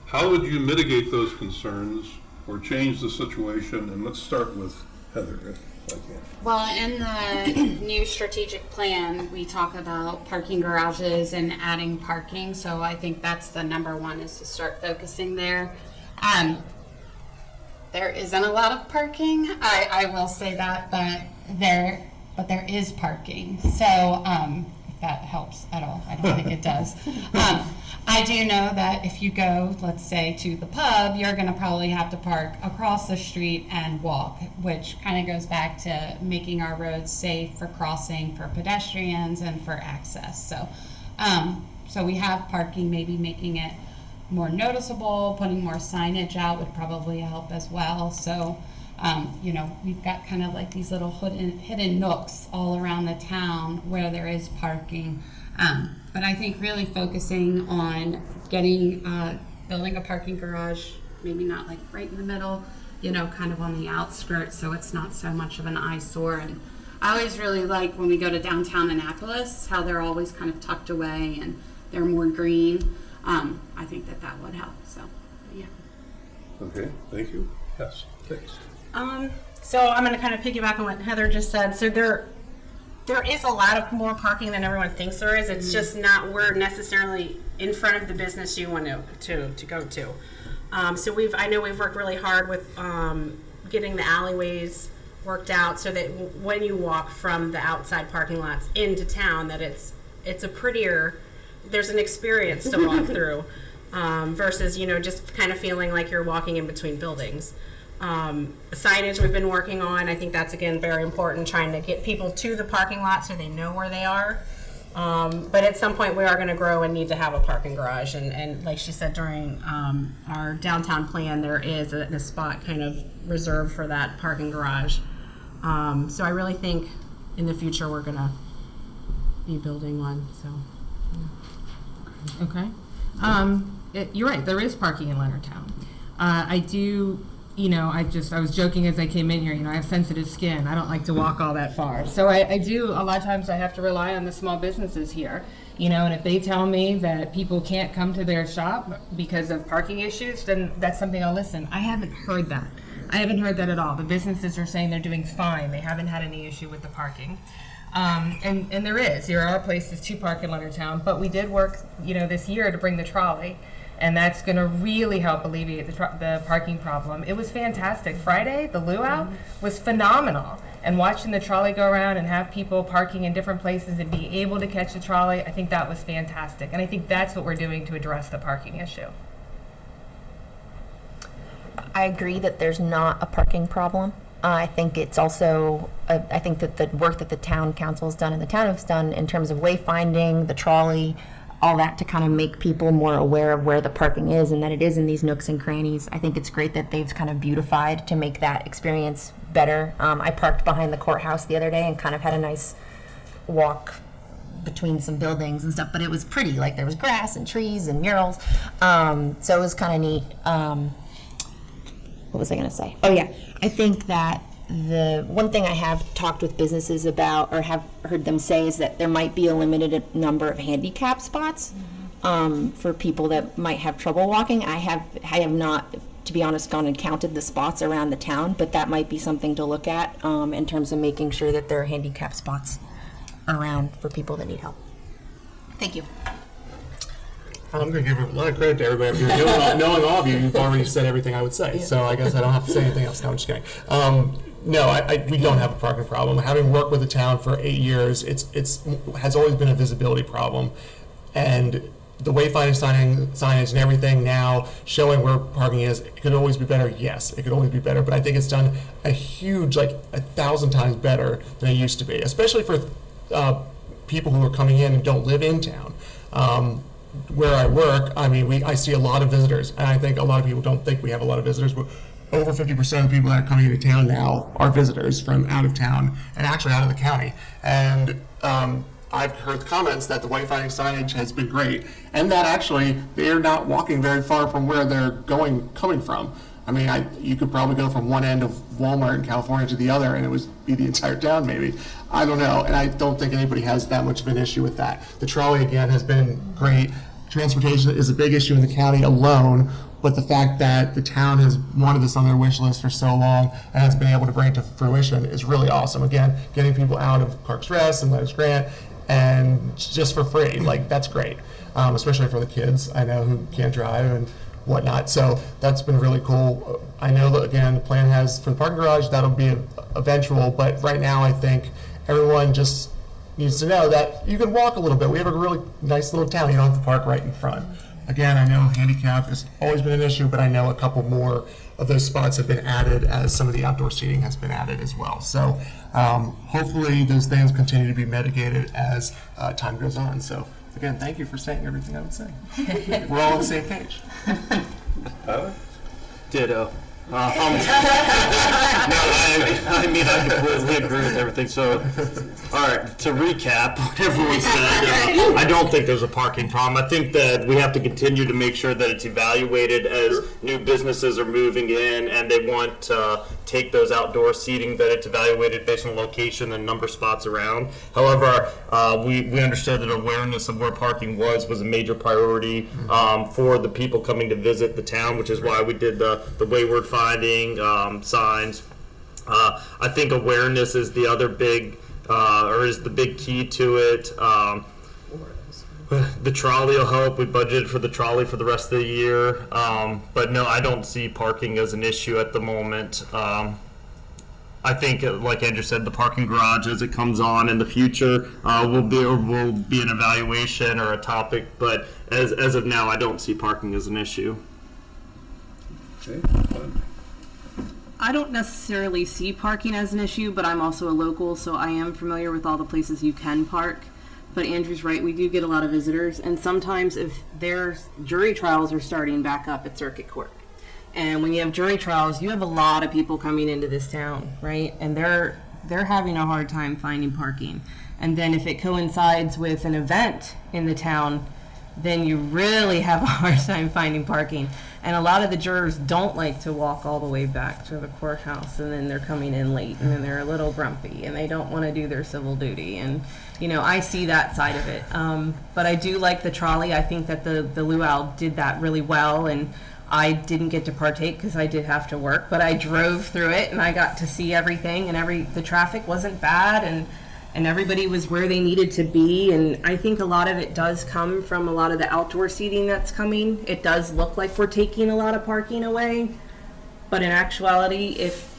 How would you mitigate those concerns or change the situation? And let's start with Heather, if I can. Well, in the new strategic plan, we talk about parking garages and adding parking. So I think that's the number one, is to start focusing there. There isn't a lot of parking. I will say that, but there is parking. So if that helps at all, I don't think it does. I do know that if you go, let's say, to the pub, you're going to probably have to park across the street and walk, which kind of goes back to making our roads safe for crossing, for pedestrians, and for access. So, so we have parking, maybe making it more noticeable, putting more signage out would probably help as well. So, you know, we've got kind of like these little hidden nooks all around the town where there is parking. But I think really focusing on getting, building a parking garage, maybe not like right in the middle, you know, kind of on the outskirts, so it's not so much of an eyesore. And I always really like when we go to downtown Annapolis, how they're always kind of tucked away and they're more green. I think that would help, so, yeah. Okay, thank you. Yes, thanks. So I'm going to kind of piggyback on what Heather just said. So there is a lot of more parking than everyone thinks there is. It's just not, we're necessarily in front of the business you want to go to. So I know we've worked really hard with getting the alleyways worked out so that when you walk from the outside parking lots into town, that it's a prettier, there's an experience to walk through versus, you know, just kind of feeling like you're walking in between buildings. Signage we've been working on, I think that's again very important, trying to get people to the parking lot so they know where they are. But at some point we are going to grow and need to have a parking garage, and like she said, during our downtown plan there is a spot kind of reserved for that parking garage. So I really think in the future we're going to be building one. So Okay. You're right, there is parking in Leonardtown. I do, you know, I was joking as I came in here, you know, I have sensitive skin. I don't like to walk all that far. So I do, a lot of times I have to rely on the small businesses here, you know, and if they tell me that people can't come to their shop because of parking issues, then that's something I'll listen. I haven't heard that. I haven't heard that at all. The businesses are saying they're doing fine. They haven't had any issue with the parking. And there are places to park in Leonardtown, but we did work, this year to bring the trolley, and that's going to really help alleviate the parking problem. It was fantastic. Friday, the luau was phenomenal, and watching the trolley go around and have people parking in different places and be able to catch the trolley, I think that was fantastic, and I think that's what we're doing to address the parking issue. I agree that there's not a parking problem. I think it's also, I think that the work that the town council has done and the town has done in terms of wayfinding, the trolley, all that to kind of make people more aware of where the parking is and that it is in these nooks and crannies. I think it's great that they've kind of beautified to make that experience better. I parked behind the courthouse the other day and kind of had a nice walk between some buildings and stuff, but it was pretty. Like there was grass and trees and murals. So it was kind of neat. What was I going to say? Oh yeah, I think that the one thing I have talked with businesses about or have heard them say is that there might be a limited number of handicap spots for people that might have trouble walking. I have not, to be honest, gone and counted the spots around the town, but that might be something to look at in terms of making sure that there are handicap spots around for people that need help. Thank you. I'm going to give a lot of credit to everybody. If you're knowing all of you, you've already said everything I would say. So I guess I don't have to say anything else. No, I'm just kidding. No, we don't have a parking problem. Having worked with the town for 8 years, it's has always been a visibility problem. And the wayfinding signage and everything now showing where parking is, it could always be better. Yes, it could always be better. But I think it's done a huge, like 1,000 times better than it used to be, especially for people who are coming in and don't live in town. Where I work, I mean, I see a lot of visitors, and I think a lot of people don't think we have a lot of visitors, but over 50% of the people that are coming into town now are visitors from out of town and actually out of the county. And I've heard comments that the wayfinding signage has been great, and that actually they're not walking very far from where they're coming from. I mean, you could probably go from one end of Walmart in California to the other, and it would be the entire town, maybe. I don't know, and I don't think anybody has that much of an issue with that. The trolley, again, has been great. Transportation is a big issue in the county alone, but the fact that the town has wanted this on their wish list for so long and has been able to bring it to fruition is really awesome. Again, getting people out of Parks Rest and Letters Grant, and just for free, like, that's great, especially for the kids I know who can't drive and whatnot. So that's been really cool. I know that, again, the plan has for the parking garage, that'll be eventual, but right now I think everyone just needs to know that you can walk a little bit. We have a really nice little town. You don't have to park right in front. Again, I know handicap has always been an issue, but I know a couple more of those spots have been added as some of the outdoor seating has been added as well. So hopefully those things continue to be mitigated as time goes on. So again, thank you for saying everything I would say. We're all on the same page. Ditto. No, I completely agree with everything. So, all right, to recap what everyone said, I don't think there's a parking problem. I think that we have to continue to make sure that it's evaluated as new businesses are moving in and they want to take those outdoor seating, that it's evaluated based on location and number of spots around. However, we understood that awareness of where parking was a major priority for the people coming to visit the town, which is why we did the wayward finding signs. I think awareness is the other big, or is the big key to it. The trolley will help. We budgeted for the trolley for the rest of the year. But no, I don't see parking as an issue at the moment. I think, like Andrew said, the parking garage, as it comes on in the future, will be an evaluation or a topic. But as of now, I don't see parking as an issue. Okay. I don't necessarily see parking as an issue, but I'm also a local, so I am familiar with all the places you can park. But Andrew's right, we do get a lot of visitors, and sometimes if their jury trials are starting back up at Circuit Court, and when you have jury trials, you have a lot of people coming into this town, right? And they're having a hard time finding parking. And then if it coincides with an event in the town, then you really have a hard time finding parking. And a lot of the jurors don't like to walk all the way back to the courthouse, and then they're coming in late, and then they're a little grumpy, and they don't want to do their civil duty. And, I see that side of it. But I do like the trolley. I think that the luau did that really well, and I didn't get to partake because I did have to work, but I drove through it, and I got to see everything, and the traffic wasn't bad, and and everybody was where they needed to be. And I think a lot of it does come from a lot of the outdoor seating that's coming. It does look like we're taking a lot of parking away, but in actuality, if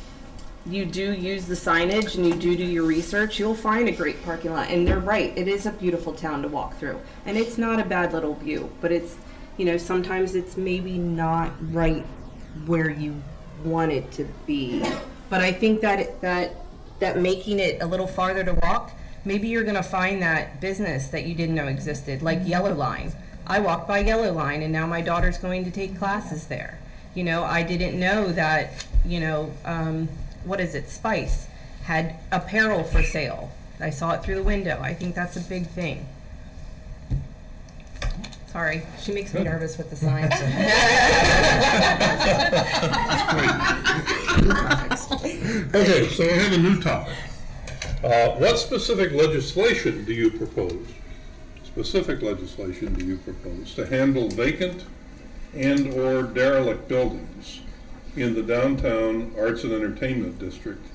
you do use the signage and you do your research, you'll find a great parking lot. And they're right, it is a beautiful town to walk through. And it's not a bad little view, but it's, you know, sometimes it's maybe not right where you want it to be. But I think that making it a little farther to walk, maybe you're gonna find that business that you didn't know existed, like Yellow Line. I walked by Yellow Line and now my daughter's going to take classes there. You know, I didn't know that, you know, what is it, Spice had apparel for sale. I saw it through the window. I think that's a big thing. Sorry, she makes me nervous with the signs. Okay, so I have a new topic. What specific legislation do you propose? Specific legislation do you propose to handle vacant and/or derelict buildings in the downtown arts and entertainment district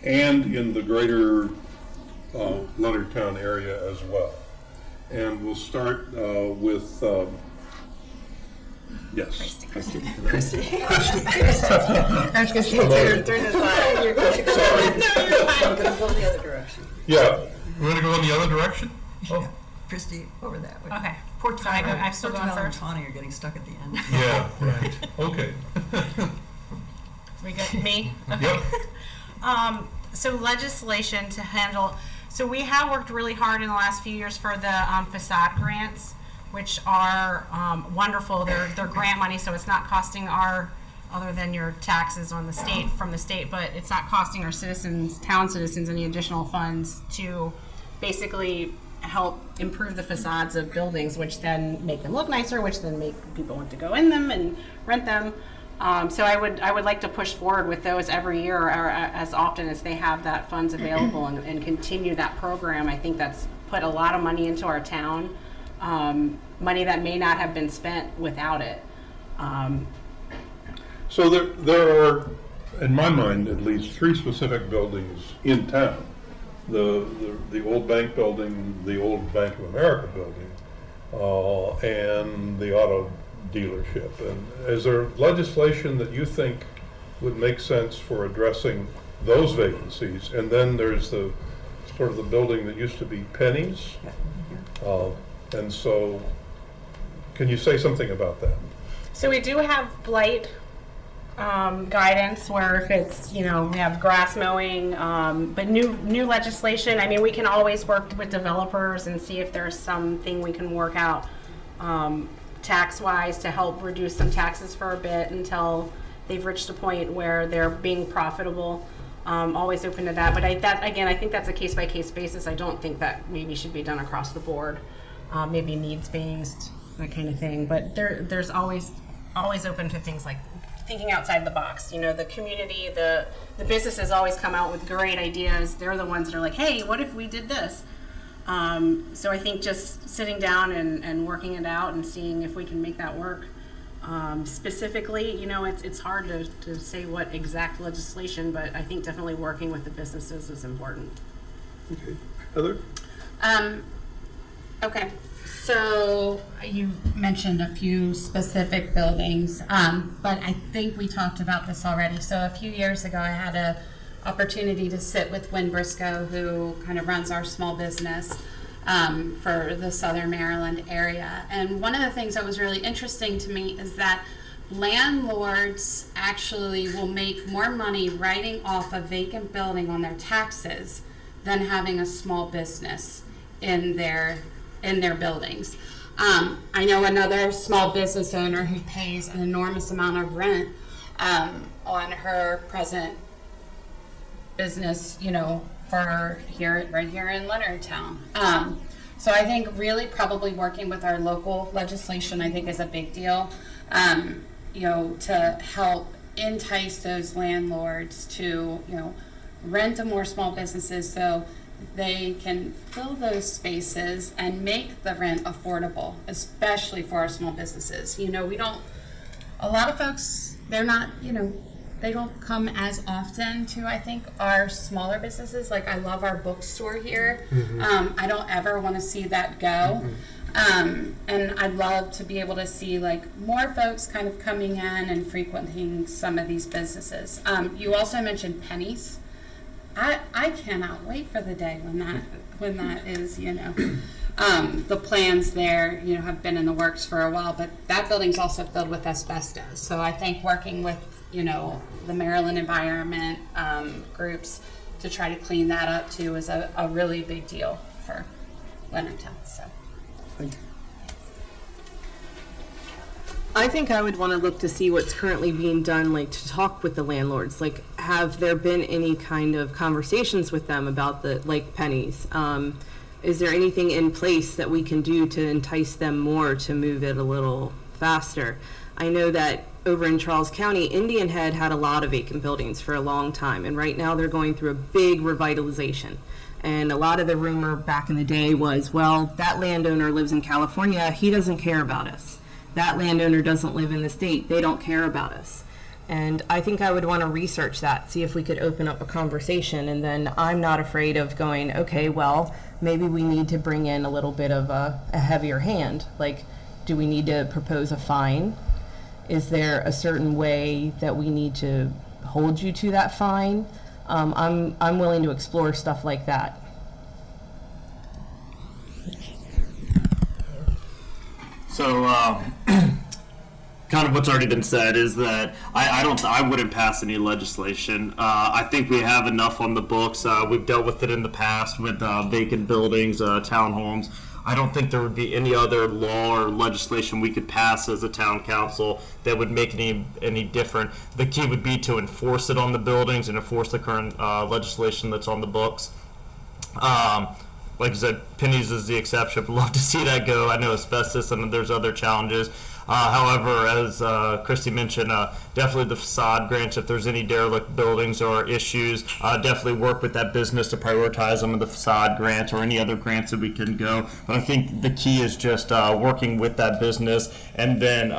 and in the greater Leonardtown area as well? And we'll start with, yes. I was gonna say, turn this side. Sorry. I'm going to go the other direction. Yeah, we're gonna go in the other direction? Oh, Christie, over that way. Okay. Poor Tony, I'm still going Tyler and first. Tawny are getting stuck at the end. yeah, right, okay. We good? Me? Yep. So legislation to handle, so we have worked really hard in the last few years for the facade grants, which are wonderful. They're grant money, so it's not costing our, other than your taxes on the state, from the state, but it's not costing our citizens, town citizens, any additional funds to basically help improve the facades of buildings, which then make them look nicer, which then make people want to go in them and rent them. So I would like to push forward with those every year or as often as they have that funds available and continue that program. I think that's put a lot of money into our town, money that may not have been spent without it. So there are, in my mind at least, 3 specific buildings in town. The old bank building, the old Bank of America building, and the auto dealership. And is there legislation that you think would make sense for addressing those vacancies? And then there's the sort of the building that used to be Penny's. And so, can you say something about that? So we do have blight guidance where if it's, you know, we have grass mowing, but new legislation, I mean, we can always work with developers and see if there's something we can work out tax-wise to help reduce some taxes for a bit until they've reached a point where they're being profitable. Always open to that, but I think that's a case-by-case basis. I don't think that maybe should be done across the board. Maybe needs-based, that kind of thing. But there's always open to things like thinking outside the box. You know, the community, the businesses always come out with great ideas. They're the ones that are like, hey, what if we did this? So I think just sitting down and working it out and seeing if we can make that work. Specifically, you know, it's hard to say what exact legislation, but I think definitely working with the businesses is important. Okay. Heather? Okay, so you mentioned a few specific buildings, but I think we talked about this already. So a few years ago, I had a opportunity to sit with Wynn Briscoe, who kind of runs our small business for the Southern Maryland area. And one of the things that was really interesting to me is that landlords actually will make more money writing off a vacant building on their taxes than having a small business in their buildings. I know another small business owner who pays an enormous amount of rent on her present business, you know, for right here in Leonardtown. So I think really probably working with our local legislation, I think, is a big deal, you know, to help entice those landlords to, you know, rent to more small businesses so they can fill those spaces and make the rent affordable, especially for our small businesses. You know, a lot of folks, they're not, you know, they don't come as often to, I think, our smaller businesses. Like, I love our bookstore here. I don't ever want to see that go. And I'd love to be able to see like more folks kind of coming in and frequenting some of these businesses. You also mentioned Pennies. I cannot wait for the day when that is, you know. The plans there, you know, have been in the works for a while, but that building's also filled with asbestos. So I think working with, you know, the Maryland environment groups to try to clean that up too is a really big deal for Leonardtown. So. I think I would want to look to see what's currently being done, like to talk with the landlords. Like, have there been any kind of conversations with them about the, like, Pennies? Is there anything in place that we can do to entice them more to move it a little faster? I know that over in Charles County, Indian Head had a lot of vacant buildings for a long time, and right now they're going through a big revitalization. And a lot of the rumor back in the day was, well, that landowner lives in California, he doesn't care about us. That landowner doesn't live in the state, they don't care about us. And I think I would want to research that, see if we could open up a conversation, and then I'm not afraid of going, okay, well, maybe we need to bring in a little bit of a heavier hand. Like, do we need to propose a fine? Is there a certain way that we need to hold you to that fine? I'm willing to explore stuff like that. So, kind of what's already been said is that I wouldn't pass any legislation. I think we have enough on the books. We've dealt with it in the past with vacant buildings, townhomes. I don't think there would be any other law or legislation we could pass as a town council that would make any different. The key would be to enforce it on the buildings and enforce the current legislation that's on the books. Like I said, Pennies is the exception. I'd love to see that go. I know asbestos and there's other challenges. However, as Christy mentioned, definitely the facade grants, if there's any derelict buildings or issues, definitely work with that business to prioritize them in the facade grants or any other grants that we can go. But I think the key is just working with that business and then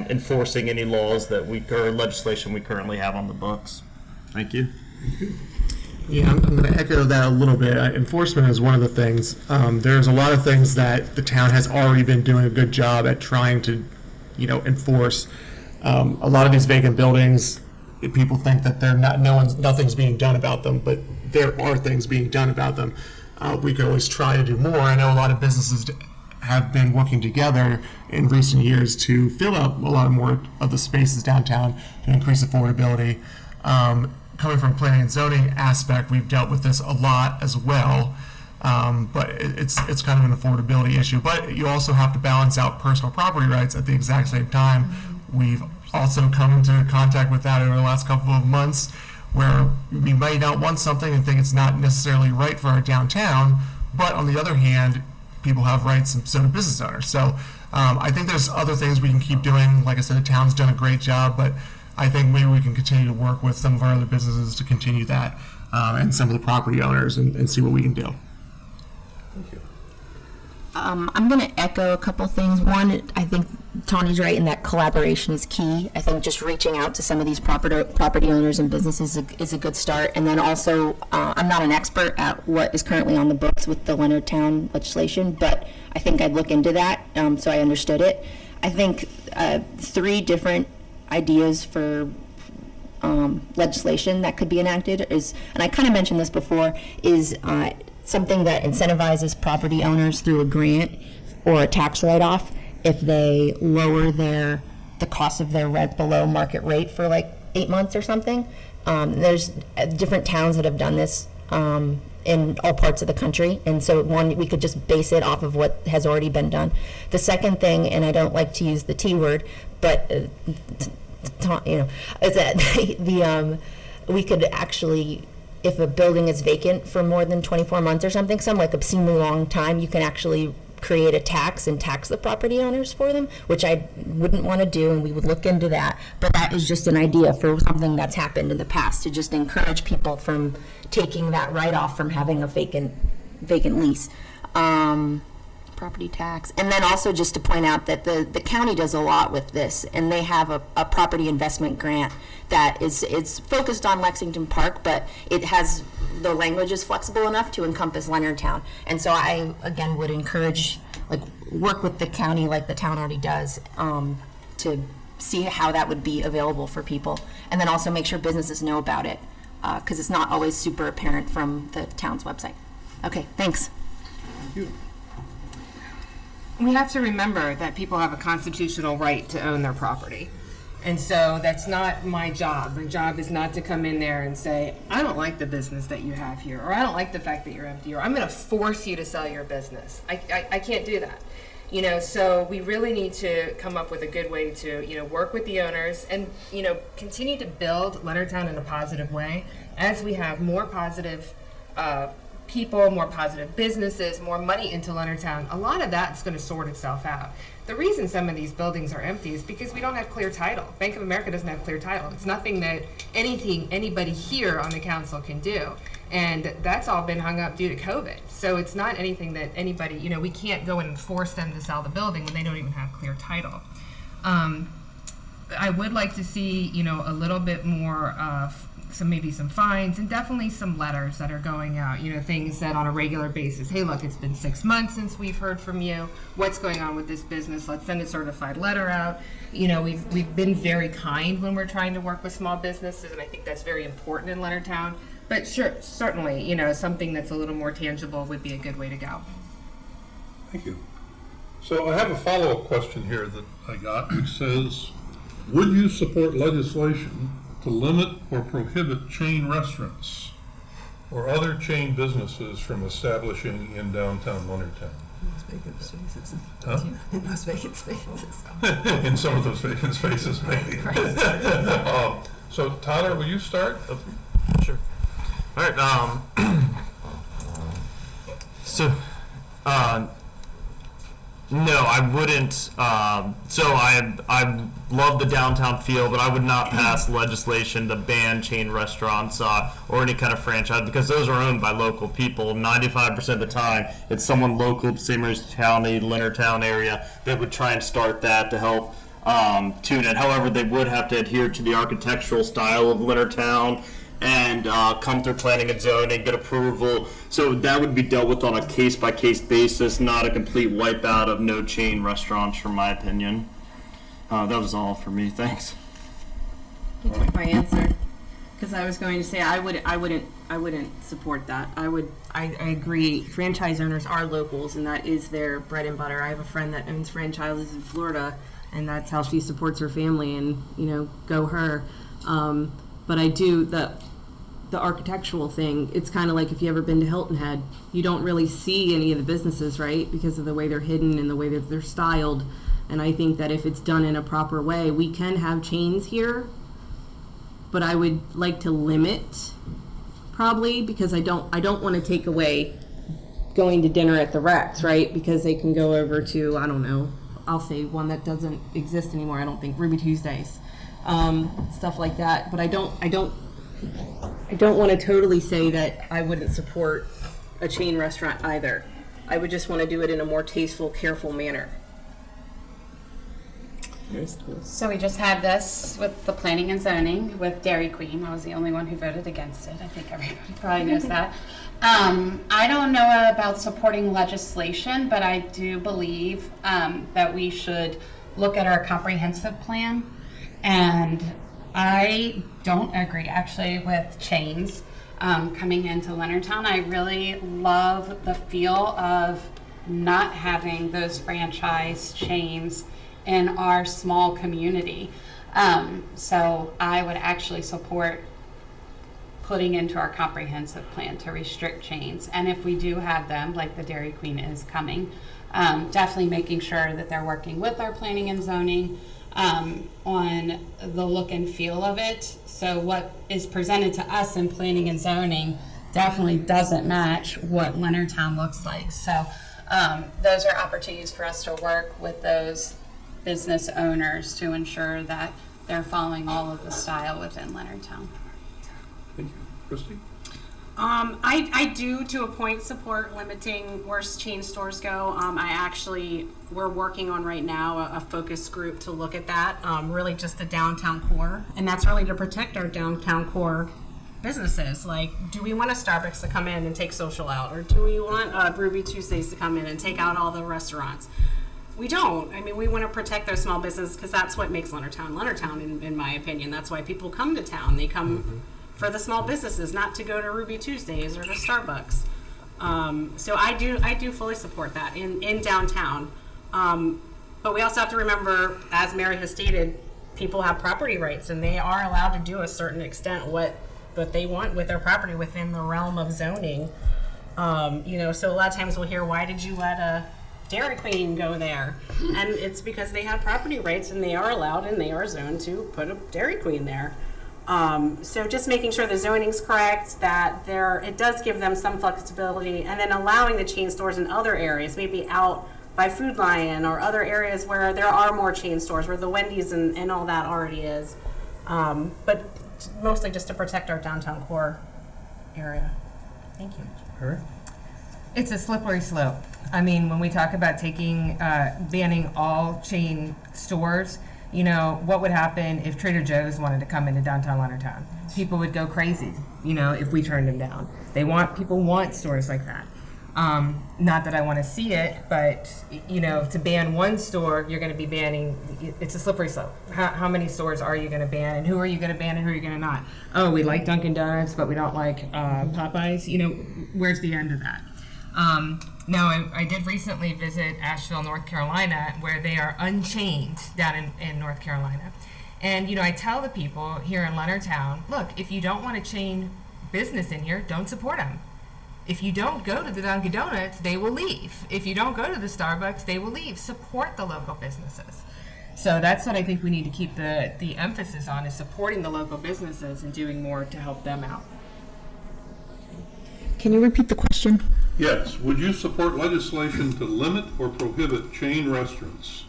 enforcing any laws that or legislation we currently have on the books. Thank you. Yeah, I'm going to echo that a little bit. Enforcement is one of the things. There's a lot of things that the town has already been doing a good job at trying to, enforce. A lot of these vacant buildings, people think that nothing's being done about them, but there are things being done about them. We could always try to do more. I know a lot of businesses have been working together in recent years to fill up a lot more of the spaces downtown to increase affordability. Coming from planning and zoning aspect, we've dealt with this a lot as well, but it's kind of an affordability issue. But you also have to balance out personal property rights at the exact same time. We've also come into contact with that over the last couple of months, where we might not want something and think it's not necessarily right for our downtown, but on the other hand, people have rights, and so do business owners. So I think there's other things we can keep doing. Like I said, the town's done a great job, but I think maybe we can continue to work with some of our other businesses to continue that, and some of the property owners and see what we can do. Thank you. I'm going to echo a couple things. One, I think Tony's right in that collaboration is key. I think just reaching out to some of these property owners and businesses is a good start. And then also, I'm not an expert at what is currently on the books with the Leonardtown legislation, but I think I'd look into that so I understood it. I think 3 different ideas for legislation that could be enacted is, and I kind of mentioned this before, is something that incentivizes property owners through a grant or a tax write-off if they lower the cost of their rent below market rate for like 8 months or something. There's different towns that have done this in all parts of the country, and so we could just base it off of what has already been done. The second thing, and I don't like to use the T word, but is that we could actually, if a building is vacant for more than 24 months or something, some like obscenely long time, you can actually create a tax and tax the property owners for them, which I wouldn't want to do, and we would look into that. But that is just an idea for something that's happened in the past to just encourage people from taking that write-off from having a vacant lease. property tax. And then also just to point out that the county does a lot with this, and they have a property investment grant that is focused on Lexington Park, but it has, the language is flexible enough to encompass Leonardtown. And so I, again, would encourage, like, work with the county like the town already does, to see how that would be available for people. And then also make sure businesses know about it, because it's not always super apparent from the town's website. Okay, thanks. Thank you. We have to remember that people have a constitutional right to own their property. And so that's not my job. My job is not to come in there and say, I don't like the business that you have here, or I don't like the fact that you're empty, or I'm going to force you to sell your business. I can't do that. You know, so we really need to come up with a good way to, you know, work with the owners and, you know, continue to build Leonardtown in a positive way as we have more positive people, more positive businesses, more money into Leonardtown. A lot of that is going to sort itself out. The reason some of these buildings are empty is because we don't have clear title. Bank of America doesn't have clear title. It's nothing that anybody here on the council can do. And that's all been hung up due to COVID. So it's not anything that anybody, you know, we can't go and force them to sell the building when they don't even have clear title. I would like to see, you know, a little bit more maybe some fines and definitely some letters that are going out, you know, things that on a regular basis, hey, look, it's been 6 months since we've heard from you. What's going on with this business? Let's send a certified letter out. You know, we've been very kind when we're trying to work with small businesses, and I think that's very important in Leonardtown. But sure, certainly, you know, something that's a little more tangible would be a good way to go. Thank you. So I have a follow-up question here that I got, which says, would you support legislation to limit or prohibit chain restaurants or other chain businesses from establishing in downtown Leonardtown? Most vacant spaces. Huh? In those vacant spaces. In some of those vacant spaces, maybe. So Tyler, will you start? Sure. All right. No, I wouldn't. So I love the downtown feel, but I would not pass legislation to ban chain restaurants or any kind of franchise, because those are owned by local people. 95% of the time, it's someone local to St. Mary's County, Leonardtown area that would try and start that to help tune it. However, they would have to adhere to the architectural style of Leonardtown and come through planning and zoning, get approval. So that would be dealt with on a case-by-case basis, not a complete wipeout of no chain restaurants, from my opinion. That was all for me. Thanks. You took my answer, because I was going to say I wouldn't support that. I agree. Franchise owners are locals, and that is their bread and butter. I have a friend that owns franchises in Florida, and that's how she supports her family. And you know, go her. But I do the architectural thing. It's kind of like if you ever been to Hilton Head, you don't really see any of the businesses, right? Because of the way they're hidden and the way that they're styled. And I think that if it's done in a proper way, we can have chains here, but I would like to limit, probably, because I don't want to take away going to dinner at the Rex, right? Because they can go over to, I don't know, I'll say one that doesn't exist anymore, I don't think, Ruby Tuesdays, stuff like that. But I don't want to totally say that I wouldn't support a chain restaurant either. I would just want to do it in a more tasteful, careful manner. So we just had this with the planning and zoning with Dairy Queen. I was the only one who voted against it. I think everybody probably knows that. I don't know about supporting legislation, but I do believe that we should look at our comprehensive plan. And I don't agree actually with chains coming into Leonardtown. I really love the feel of not having those franchise chains in our small community. So I would actually support putting into our comprehensive plan to restrict chains. And if we do have them, like the Dairy Queen is coming, definitely making sure that they're working with our planning and zoning on the look and feel of it. So what is presented to us in planning and zoning definitely doesn't match what Leonardtown looks like. So those are opportunities for us to work with those business owners to ensure that they're following all of the style within Leonardtown. Thank you. Christy? I do, to a point, support limiting where chain stores go. We're working on right now a focus group to look at that, really just the downtown core. And that's really to protect our downtown core businesses. Like, do we want a Starbucks to come in and take social out? Or do we want Ruby Tuesdays to come in and take out all the restaurants? We don't. I mean, we want to protect those small businesses because that's what makes Leonardtown, in my opinion. That's why people come to town. They come for the small businesses, not to go to Ruby Tuesdays or to Starbucks. So I do fully support that in downtown. But we also have to remember, as Mary has stated, people have property rights and they are allowed to do a certain extent what they want with their property within the realm of zoning. So a lot of times we'll hear, why did you let a Dairy Queen go there? And it's because they have property rights and they are allowed and they are zoned to put a Dairy Queen there. So just making sure the zoning's correct, that it does give them some flexibility, and then allowing the chain stores in other areas, maybe out by Food Lion or other areas where there are more chain stores, where the Wendy's and all that already is. But mostly just to protect our downtown core area. Thank you. All right. It's a slippery slope. I mean, when we talk about banning all chain stores, what would happen if Trader Joe's wanted to come into downtown Leonardtown? People would go crazy, if we turned them down. People want stores like that. Not that I want to see it, but, to ban one store, you're going to be banning, it's a slippery slope. How many stores are you going to ban, and who are you going to ban and who are you going to not? Oh, we like Dunkin' Donuts, but we don't like Popeyes. Where's the end of that? Now, I did recently visit Asheville, North Carolina, where they are unchained down in North Carolina. And, I tell the people here in Leonardtown, look, if you don't want to chain business in here, don't support them. If you don't go to the Dunkin' Donuts, they will leave. If you don't go to the Starbucks, they will leave. Support the local businesses. So that's what I think we need to keep the emphasis on, is supporting the local businesses and doing more to help them out. Can you repeat the question? Yes. Would you support legislation to limit or prohibit chain restaurants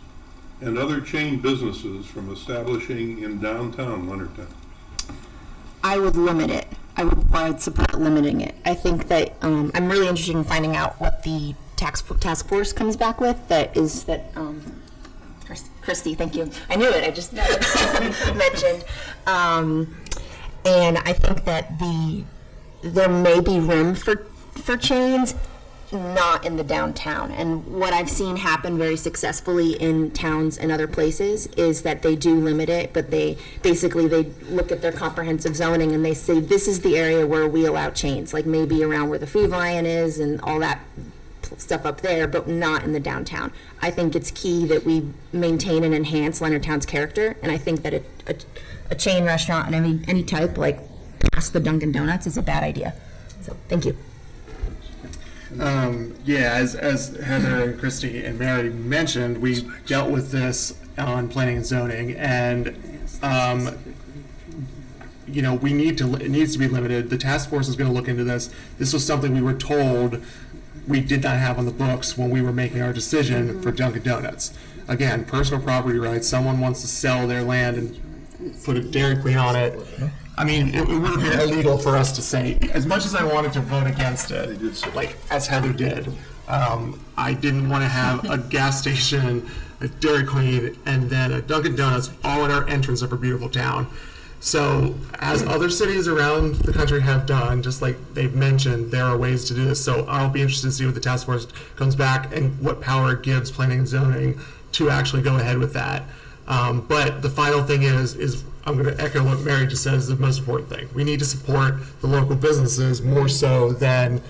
and other chain businesses from establishing in downtown Leonardtown? I would limit it. I'd support limiting it. I think that I'm really interested in finding out what the task force comes back with. Christy, thank you. I knew it. I just mentioned. And I think that there may be room for chains, not in the downtown. And what I've seen happen very successfully in towns and other places is that they do limit it, but they look at their comprehensive zoning and they say, this is the area where we allow chains, like maybe around where the Food Lion is and all that stuff up there, but not in the downtown. I think it's key that we maintain and enhance Leonardtown's character, and I think that a chain restaurant and any type, like past the Dunkin' Donuts, is a bad idea. So, thank you. As Heather and Christy and Mary mentioned, we dealt with this on planning and zoning, and it needs to be limited. The task force is going to look into this. This was something we were told we did not have on the books when we were making our decision for Dunkin' Donuts. Again, personal property rights. Someone wants to sell their land and put a Dairy Queen on it. I mean, it would have been illegal for us to say, as much as I wanted to vote against it, like as Heather did, I didn't want to have a gas station, a Dairy Queen, and then a Dunkin' Donuts all at our entrance of our beautiful town. So, as other cities around the country have done, just like they've mentioned, there are ways to do this. So I'll be interested to see what the task force comes back and what power it gives planning and zoning to actually go ahead with that. But the final thing is I'm going to echo what Mary just said is the most important thing. We need to support the local businesses more so than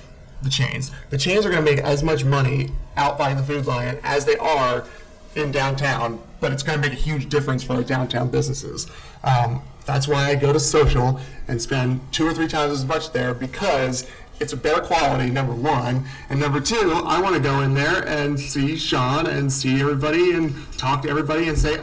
the chains. The chains are going to make as much money out by the Food Lion as they are in downtown, but it's going to make a huge difference for our downtown businesses. That's why I go to social and spend 2 or 3 times as much there, because it's a better quality, number one, and number two, I want to go in there and see Sean and see everybody and talk to everybody and say,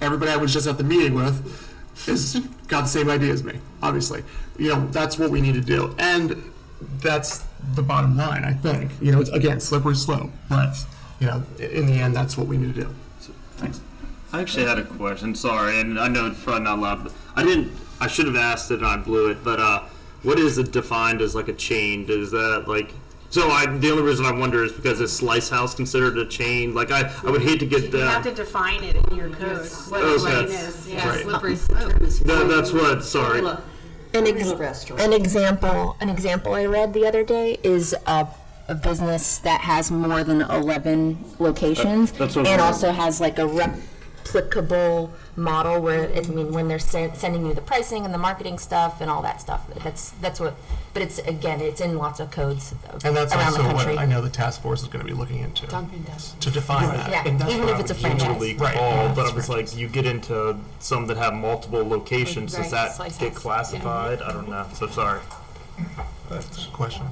everybody I was just at the meeting with has got the same idea as me, obviously. That's what we need to do. And that's the bottom line, I think. It's, again, slippery slope, but, in the end, that's what we need to do. So, thanks. I actually had a question, sorry, and I know it's probably not loud, but I should have asked it and I blew it, but what is it defined as like a chain? Is that like, the only reason I wonder is because is Slice House considered a chain? Like I would hate to get You have that. to define it in your code, what a Okay. chain is. Yeah. Right. Slippery slope. That's what, sorry. An example I read the other day is a business that has more than 11 locations That's what and I'm- also has like a replicable model where when they're sending you the pricing and the marketing stuff and all that stuff. That's what. But it's in lots of codes And that's around the also what country. I know the task force is going to be looking into, to define that. Yeah, And that's even what if I it's a would franchise. usually Right. call, but I was like, you get into some that have multiple locations, does Right, that Slice get House. classified? I don't know, so sorry. That's a question.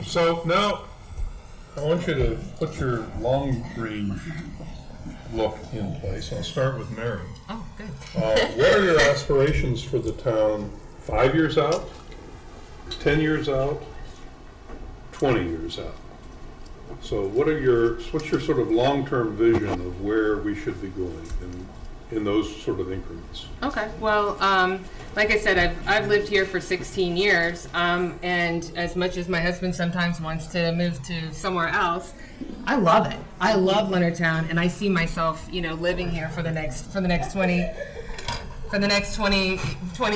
So now, I want you to put your long-range look in place. I'll start with Mary. Oh, good. What are your aspirations for the town 5 years out, 10 years out, 20 years out? So what's your sort of long-term vision of where we should be going in those sort of increments? Okay, well, like I said, I've lived here for 16 years, and as much as my husband sometimes wants to move to somewhere else, I love it. I love Leonardtown, and I see myself, living here for the next 20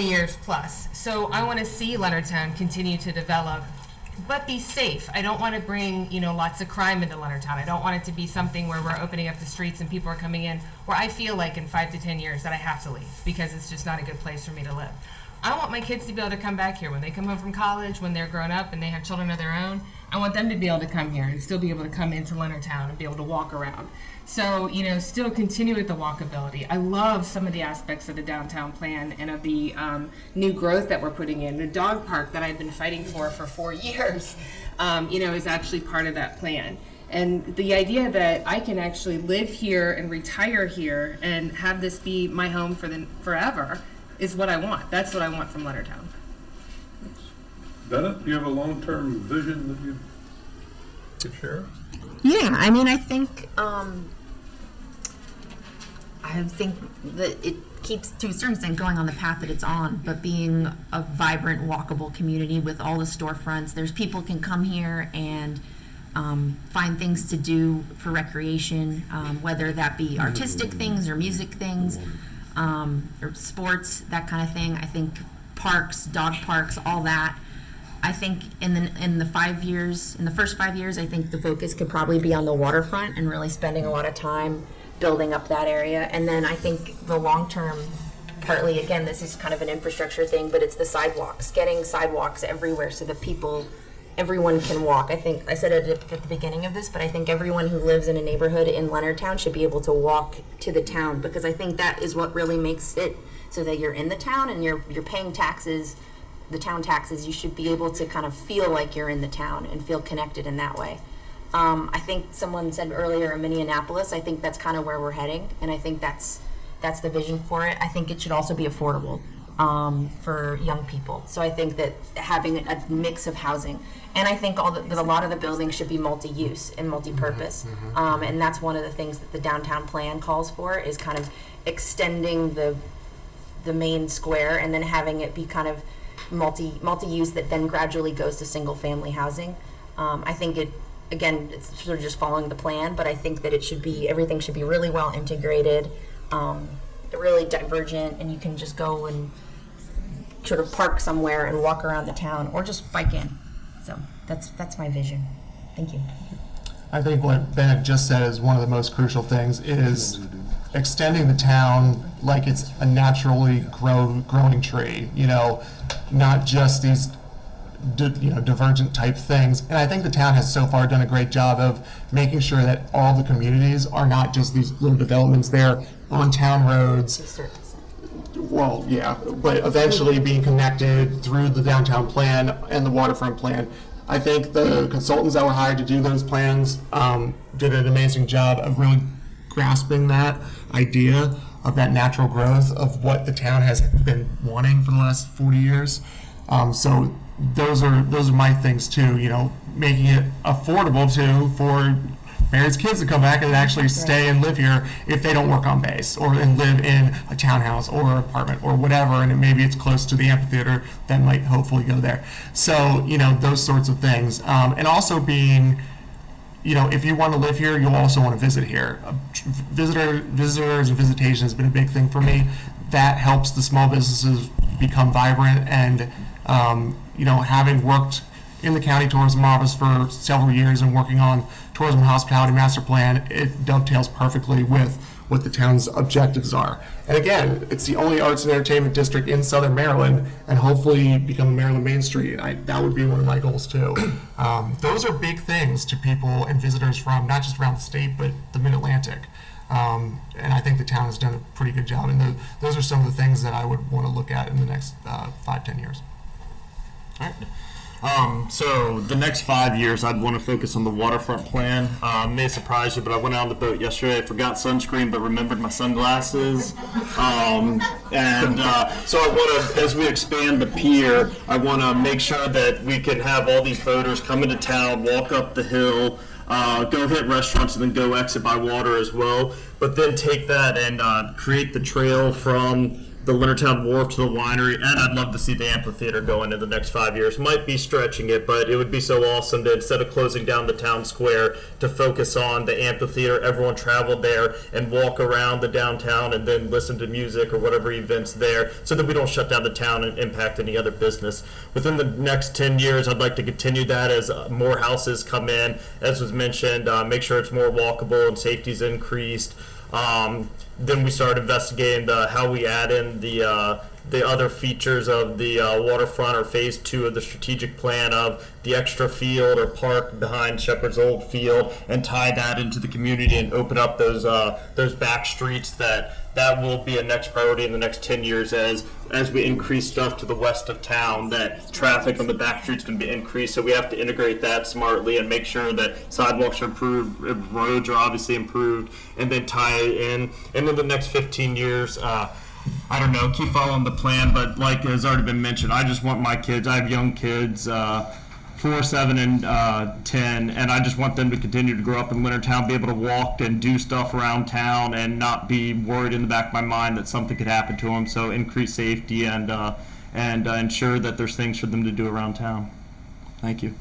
years plus. So I want to see Leonardtown continue to develop, but be safe. I don't want to bring, lots of crime into Leonardtown. I don't want it to be something where we're opening up the streets and people are coming in where I feel like in 5 to 10 years that I have to leave because it's just not a good place for me to live. I want my kids to be able to come back here when they come home from college, when they're grown up and they have children of their own. I want them to be able to come here and still be able to come into Leonardtown and be able to walk around. So, still continue with the walkability. I love some of the aspects of the downtown plan and of the new growth that we're putting in. The dog park that I've been fighting for 4 years, is actually part of that plan. And the idea that I can actually live here and retire here and have this be my home forever is what I want. That's what I want from Leonardtown. Bennett, do you have a long-term vision that you could share? Yeah, I think that it keeps, to a certain extent, going on the path that it's on, but being a vibrant, walkable community with all the storefronts. There's people can come here and find things to do for recreation, whether that be artistic things or music things, or sports, that kind of thing. I think parks, dog parks, all that. I think in the first 5 years, I think the focus could probably be on the waterfront and really spending a lot of time building up that area. And then I think the long term, partly, again, this is kind of an infrastructure thing, but it's the sidewalks, getting sidewalks everywhere so that everyone can walk. I think I said it at the beginning of this, but I think everyone who lives in a neighborhood in Leonardtown should be able to walk to the town, because I think that is what really makes it so that you're in the town and you're paying taxes, the town taxes. You should be able to kind of feel like you're in the town and feel connected in that way. I think someone said earlier in Minneapolis, I think that's kind of where we're heading, and I think that's the vision for it. I think it should also be affordable for young people. So I think that having a mix of housing, and I think a lot of the buildings should be multi-use and multi-purpose, and that's one of the things that the downtown plan calls for, is kind of extending the main square and then having it be kind of multi-use that then gradually goes to single-family housing. I think again, it's sort of just following the plan, but I think that everything should be really well integrated, really divergent, and you can just go and sort of park somewhere and walk around the town or just bike in. So that's my vision. Thank you. I think what Bennett just said is one of the most crucial things, is extending the town like it's a naturally growing tree, not just these divergent type things. And I think the town has so far done a great job of making sure that all the communities are not just these little developments there on town roads. Well, yeah, but eventually being connected through the downtown plan and the waterfront plan. I think the consultants that were hired to do those plans did an amazing job of really grasping that idea of that natural growth of what the town has been wanting for the last 40 years. So those are my things too, making it affordable too for Marys kids to come back and actually stay and live here if they don't work on base or and live in a townhouse or apartment or whatever, and maybe it's close to the amphitheater that might hopefully go there. So, those sorts of things. And also being, if you want to live here, you'll also want to visit here. Visitors and visitation has been a big thing for me. That helps the small businesses become vibrant, and having worked in the county tourism office for several years and working on tourism and hospitality master plan, it dovetails perfectly with what the town's objectives are. And again, it's the only arts and entertainment district in Southern Maryland, and hopefully become Maryland Main Street. That would be one of my goals too. Those are big things to people and visitors from not just around the state, but the Mid-Atlantic. And I think the town has done a pretty good job. And those are some of the things that I would want to look at in the next 5-10 years. All right. So the next 5 years, I'd want to focus on the waterfront plan. May surprise you, but I went out on the boat yesterday. I forgot sunscreen, but remembered my sunglasses. So I want to, as we expand the pier, I want to make sure that we can have all these boaters come into town, walk up the hill, go hit restaurants, and then go exit by water as well. But then take that and create the trail from the Leonardtown Wharf to the winery, and I'd love to see the amphitheater going in the next 5 years. Might be stretching it, but it would be so awesome to, instead of closing down the town square, to focus on the amphitheater. Everyone traveled there and walk around the downtown and then listen to music or whatever events there, so that we don't shut down the town and impact any other business. Within the next 10 years, I'd like to continue that as more houses come in, as was mentioned, make sure it's more walkable and safety's increased. Then we start investigating how we add in the other features of the waterfront, or phase 2 of the strategic plan of the extra field or park behind Shepherd's Old Field, and tie that into the community and open up those back streets. That will be a next priority in the next 10 years as we increase stuff to the west of town, that traffic on the back streets can be increased. So we have to integrate that smartly and make sure that sidewalks are improved, roads are obviously improved, and then tie it in. And in the next 15 years, I don't know, keep following the plan, but like has already been mentioned, I just want my kids, I have young kids, 4, 7, and 10, and I just want them to continue to grow up in Leonardtown, be able to walk and do stuff around town and not be worried in the back of my mind that something could happen to them. So increase safety and ensure that there's things for them to do around town. Thank you.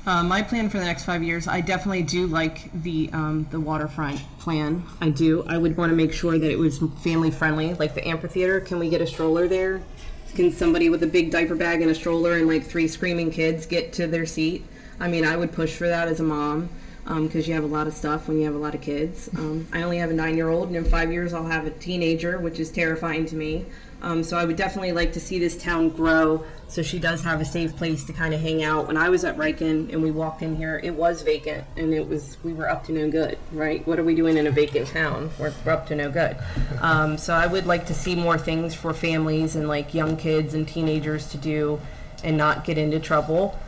My plan for the next 5 years, I definitely do like the waterfront plan. I do. I would want to make sure that it was family friendly, like the amphitheater. Can we get a stroller there? Can somebody with a big diaper bag and a stroller and like 3 screaming kids get to their seat? I mean, I would push for that as a mom, because you have a lot of stuff when you have a lot of kids. I only have a 9-year-old, and in 5 years I'll have a teenager, which is terrifying to me. So I would definitely like to see this town grow, so she does have a safe place to kind of hang out. When I was at Riken and we walked in here, it was vacant, and we were up to no good, right? What are we doing in a vacant town? We're up to no good. So I would like to see more things for families and like young kids and teenagers to do and not get into trouble.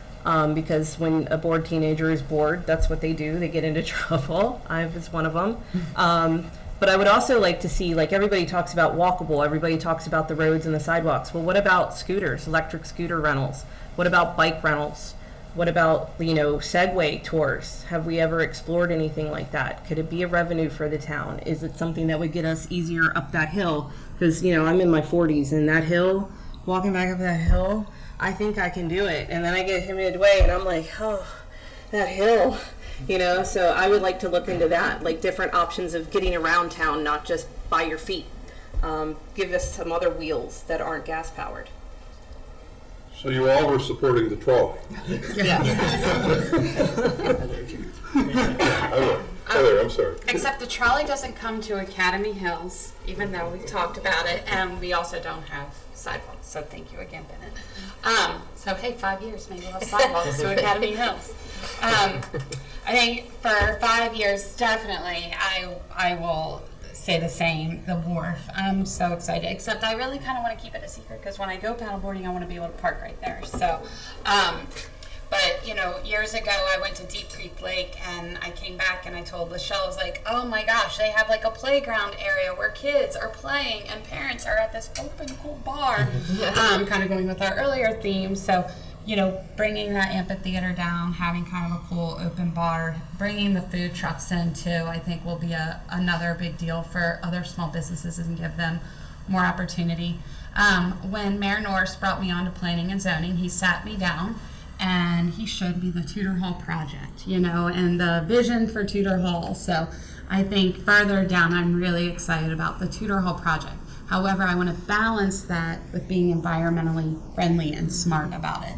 Because when a bored teenager is bored, that's what they do. They get into trouble. I was one of them. But I would also like to see, like, everybody talks about walkable, everybody talks about the roads and the sidewalks. Well, what about scooters, electric scooter rentals? What about bike rentals? What about, Segway tours? Have we ever explored anything like that? Could it be a revenue for the town? Is it something that would get us easier up that hill? Because, I'm in my 40s, and that hill, walking back up that hill, I think I can do it. And then I get hit midway, and I'm like, oh, that hill. So I would like to look into that, like different options of getting around town, not just by your feet. Give us some other wheels that aren't gas powered. So you all were supporting the trolley? Yeah. Heather, I'm sorry. Except the trolley doesn't come to Academy Hills, even though we've talked about it, and we also don't have sidewalks. So thank you again, Bennett. So hey, 5 years, maybe we'll have sidewalks to Academy Hills. I think for 5 years, definitely, I will say the same, the wharf. I'm so excited, except I really kind of want to keep it a secret, because when I go paddleboarding, I want to be able to park right there. So, but, years ago, I went to Deep Creek Lake, and I came back, and I told Lachelle, I was like, oh my gosh, they have like a playground area where kids are playing, and parents are at this open, cool bar, kind of going with our earlier theme. So bringing that amphitheater down, having kind of a cool open bar, bringing the food trucks in too, I think will be another big deal for other small businesses and give them more opportunity. When Mayor Norris brought me on to planning and zoning, he sat me down and he showed me the Tudor Hall project, and the vision for Tudor Hall. So I think further down, I'm really excited about the Tudor Hall project. However, I want to balance that with being environmentally friendly and smart about it.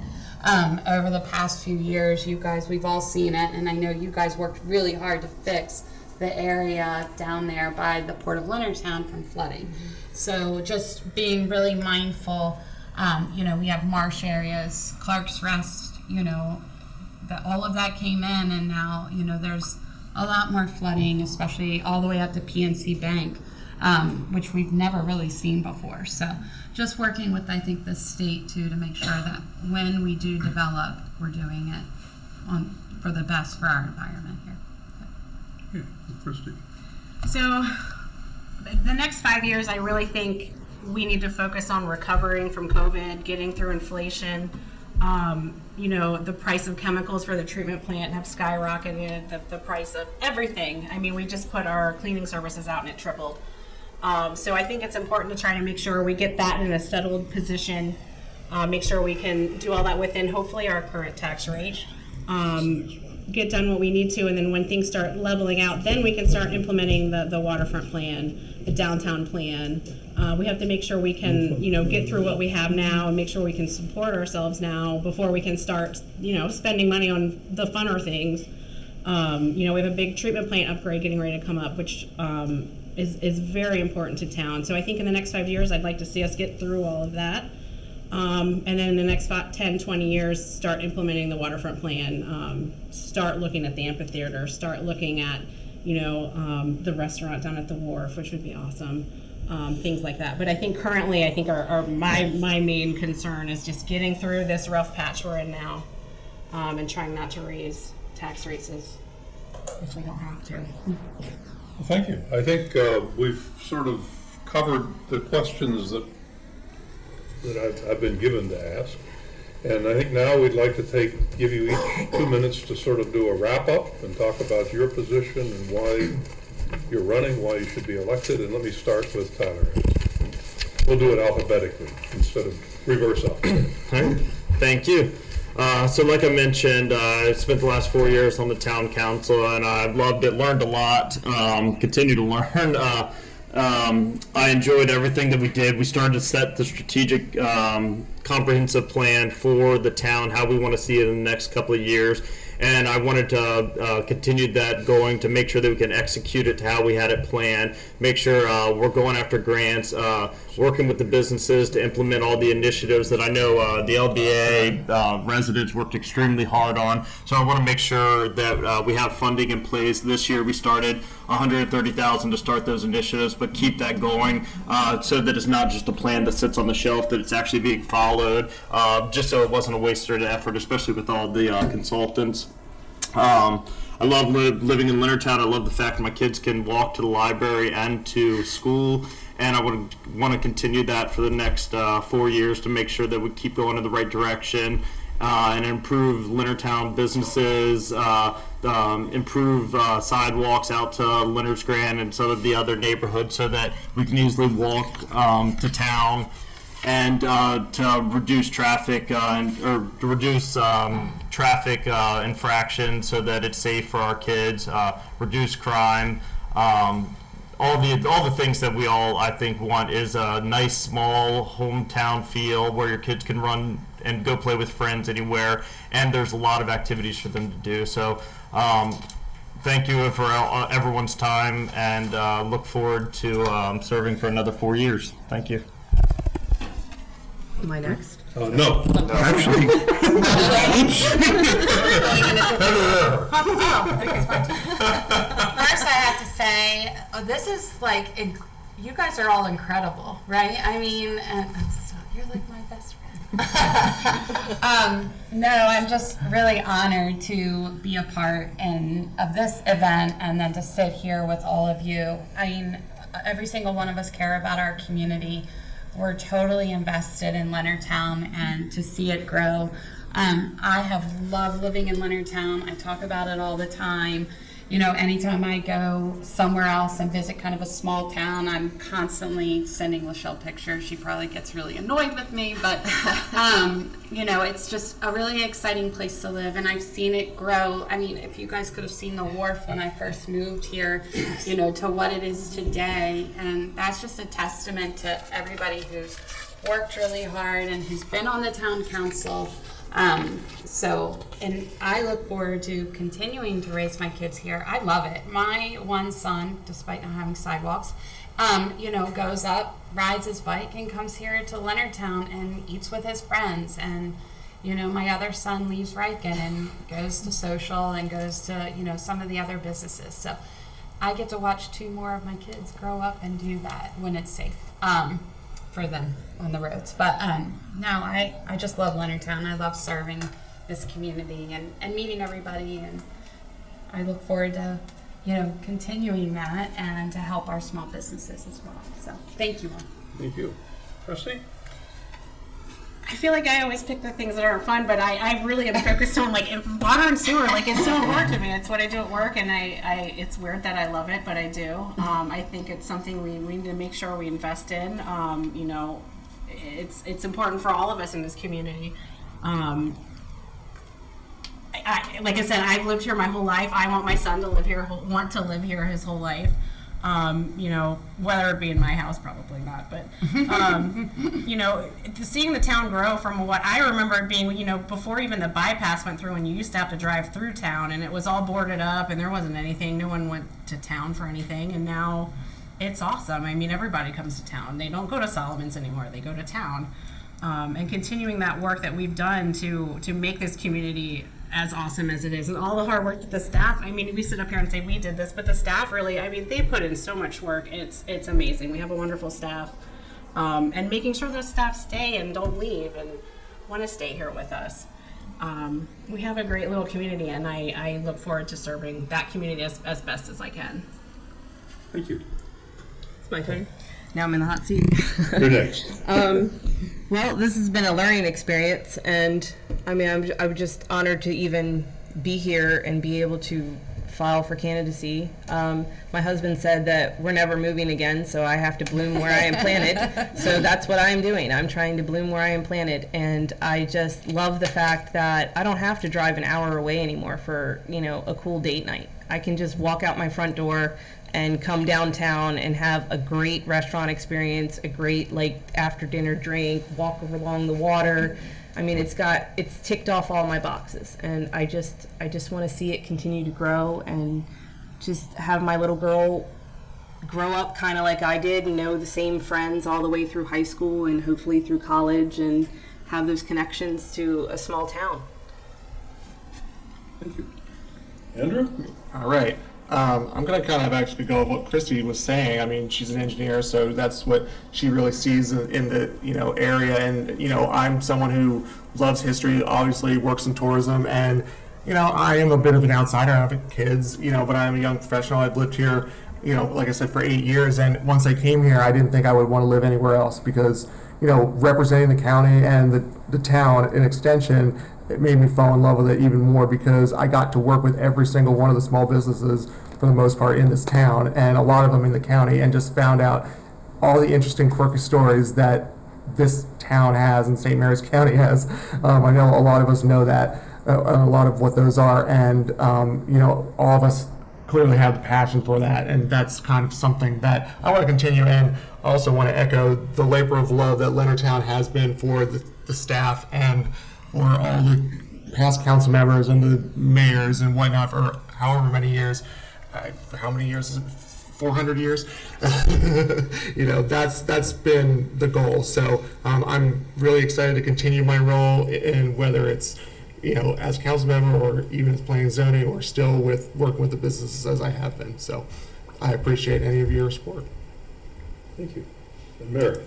Over the past few years, you guys, we've all seen it, and I know you guys worked really hard to fix the area down there by the Port of Leonardtown from flooding. Mm-hmm. So just being really mindful, we have marsh areas, Clark's Rest, that all of that came in, and now, there's a lot more flooding, especially all the way up to PNC Bank, which we've never really seen before. So just working with, I think, the state too, to make sure that when we do develop, we're doing it for the best for our environment here. Yeah, Christy. So the next 5 years, I really think we need to focus on recovering from COVID, getting through inflation. The price of chemicals for the treatment plant have skyrocketed, the price of everything. I mean, we just put our cleaning services out and it tripled. So I think it's important to try to make sure we get that in a settled position, make sure we can do all that within hopefully our current tax rate, get done what we need to, and then when things start leveling out, then we can start implementing the waterfront plan, the downtown plan. We have to make sure we can, get through what we have now and make sure we can support ourselves now before we can start, spending money on the funner things. We have a big treatment plant upgrade getting ready to come up, which is very important to town. So I think in the next 5 years, I'd like to see us get through all of that. And then in the next 10, 20 years, start implementing the waterfront plan, start looking at the amphitheater, start looking at, the restaurant down at the wharf, which would be awesome, things like that. But I think currently, my main concern is just getting through this rough patch we're in now, and trying not to raise tax rates if we don't have to. Well, thank you. I think we've sort of covered the questions that I've been given to ask. And I think now we'd like to give you each 2 minutes to sort of do a wrap-up and talk about your position and why you're running, why you should be elected. And let me start with Tyler. We'll do it alphabetically instead of reverse alphabet. Thank you. So like I mentioned, I spent the last 4 years on the town council, and I've loved it, learned a lot, continue to learn. I enjoyed everything that we did. We started to set the strategic comprehensive plan for the town, how we want to see it in the next couple of years. And I wanted to continue that going to make sure that we can execute it to how we had it planned, make sure we're going after grants, working with the businesses to implement all the initiatives that I know the LBA residents worked extremely hard on. So I want to make sure that we have funding in place. This year we started $130,000 to start those initiatives, but keep that going so that it's not just a plan that sits on the shelf, that it's actually being followed, just so it wasn't a wasted effort, especially with all the consultants. I love living in Leonardtown. I love the fact that my kids can walk to the library and to school, and I would want to continue that for the next 4 years to make sure that we keep going in the right direction and improve Leonardtown businesses, improve sidewalks out to Leonard's Grand and some of the other neighborhoods so that we can easily walk to town, and to reduce traffic or to reduce traffic infractions so that it's safe for our kids, reduce crime. All the things that we all, I think, want is a nice small hometown feel where your kids can run and go play with friends anywhere, and there's a lot of activities for them to do. So thank you for everyone's time, and look forward to serving for another 4 years. Thank you. Am I next? No, actually. First, I have to say, this is like, you guys are all incredible, right? I mean, you're like my best friend. No, I'm just really honored to be a part of this event and then to sit here with all of you. I mean, every single one of us care about our community. We're totally invested in Leonardtown, and to see it grow, I have loved living in Leonardtown. I talk about it all the time. You know, anytime I go somewhere else and visit kind of a small town, I'm constantly sending Lachelle pictures. She probably gets really annoyed with me, but, you know, it's just a really exciting place to live, and I've seen it grow. I mean, if you guys could have seen the wharf when I first moved here, you know, to what it is today, and that's just a testament to everybody who's worked really hard and who's been on the town council. And I look forward to continuing to raise my kids here. I love it. My one son, despite not having sidewalks, you know, goes up, rides his bike, and comes here to Leonardtown and eats with his friends. And, you know, my other son leaves Vacant and goes to social and goes to, you know, some of the other businesses. So I get to watch 2 more of my kids grow up and do that when it's safe. For them on the roads. But no, I just love Leonardtown. I love serving this community and meeting everybody, and I look forward to, you know, continuing that and to help our small businesses as well. So thank you all. Thank you. Trustee? I feel like I always pick the things that aren't fun, but I really am focused on, like, water and sewer. Like, it's so important to me. It's what I do at work, and it's weird that I love it, but I do. I think it's something we need to make sure we invest in. You know, it's important for all of us in this community. Like I said, I've lived here my whole life. I want my son to live here, his whole life. You know, whether it be in my house, probably not, but, you know, seeing the town grow from what I remember it being, you know, before even the bypass went through, and you used to have to drive through town, and it was all boarded up, and there wasn't anything, no one went to town for anything, and now it's awesome. I mean, everybody comes to town. They don't go to Solomon's anymore, they go to town. And continuing that work that we've done to make this community as awesome as it is, and all the hard work that the staff, I mean, we sit up here and say we did this, but the staff really, I mean, they put in so much work. It's amazing. We have a wonderful staff, and making sure those staff stay and don't leave and want to stay here with us. We have a great little community, and I look forward to serving that community as best as I can. Thank you. It's my turn. Now I'm in the hot seat. You're next. Well, this has been a learning experience, and I mean, I'm just honored to even be here and be able to file for candidacy. My husband said that we're never moving again, so I have to bloom where I am planted. So that's what I'm doing. I'm trying to bloom where I am planted, and I just love the fact that I don't have to drive an hour away anymore for, you know, a cool date night. I can just walk out my front door and come downtown and have a great restaurant experience, a great, like, after dinner drink, walk along the water. I mean, it's ticked off all my boxes, and I just want to see it continue to grow and just have my little girl grow up kind of like I did, and know the same friends all the way through high school and hopefully through college, and have those connections to a small town. Thank you. Andrew? All right. I'm going to kind of actually go with what Christy was saying. I mean, she's an engineer, so that's what she really sees in the, you know, area. And, you know, I'm someone who loves history, obviously works in tourism, and, you know, I am a bit of an outsider. I have kids, you know, but I'm a young professional. I've lived here, you know, like I said, for 8 years. And once I came here, I didn't think I would want to live anywhere else because, you know, representing the county and the town in extension, it made me fall in love with it even more because I got to work with every single one of the small businesses for the most part in this town, and a lot of them in the county, and just found out all the interesting quirky stories that this town has and St. Mary's County has. I know a lot of us know that, a lot of what those are, and you know, all of us clearly have the passion for that, and that's kind of something that I want to continue in. I also want to echo the labor of love that Leonardtown has been for the staff and for all the past council members and the mayors and whatnot for however many years. How many years is it? 400 years? You know, that's been the goal. So I'm really excited to continue my role in whether it's, you know, as council member or even as planning and zoning, or still with working with the businesses as I have been. So I appreciate any of your support. Thank you. And Mary?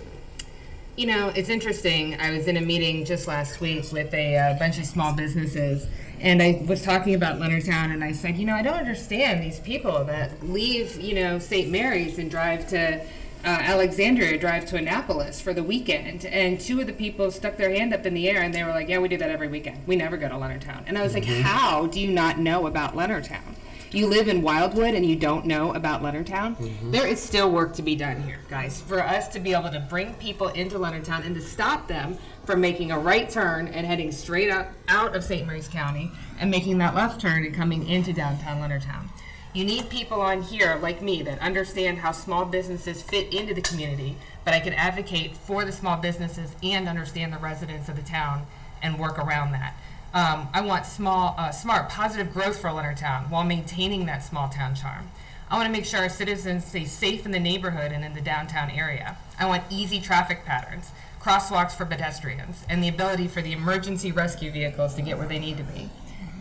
You know, it's interesting. I was in a meeting just last week with a bunch of small businesses, and I was talking about Leonardtown, and I said, you know, I don't understand these people that leave, you know, St. Mary's and drive to Alexandria drive to Annapolis for the weekend, and two of the people stuck their hand up in the air and they were like, yeah, we do that every weekend. We never go to Leonardtown. And I was like, how do you not know about Leonardtown? You live in Wildwood and you don't know about Leonardtown? There is still work to be done here, guys, for us to be able to bring people into Leonardtown and to stop them from making a right turn and heading straight out of St. Mary's County and making that left turn and coming into downtown Leonardtown. You need people on here like me that understand how small businesses fit into the community, but I can advocate for the small businesses and understand the residents of the town and work around that. I want smart, positive growth for Leonardtown while maintaining that small town charm. I want to make sure our citizens stay safe in the neighborhood and in the downtown area. I want easy traffic patterns, crosswalks for pedestrians, and the ability for the emergency rescue vehicles to get where they need to be.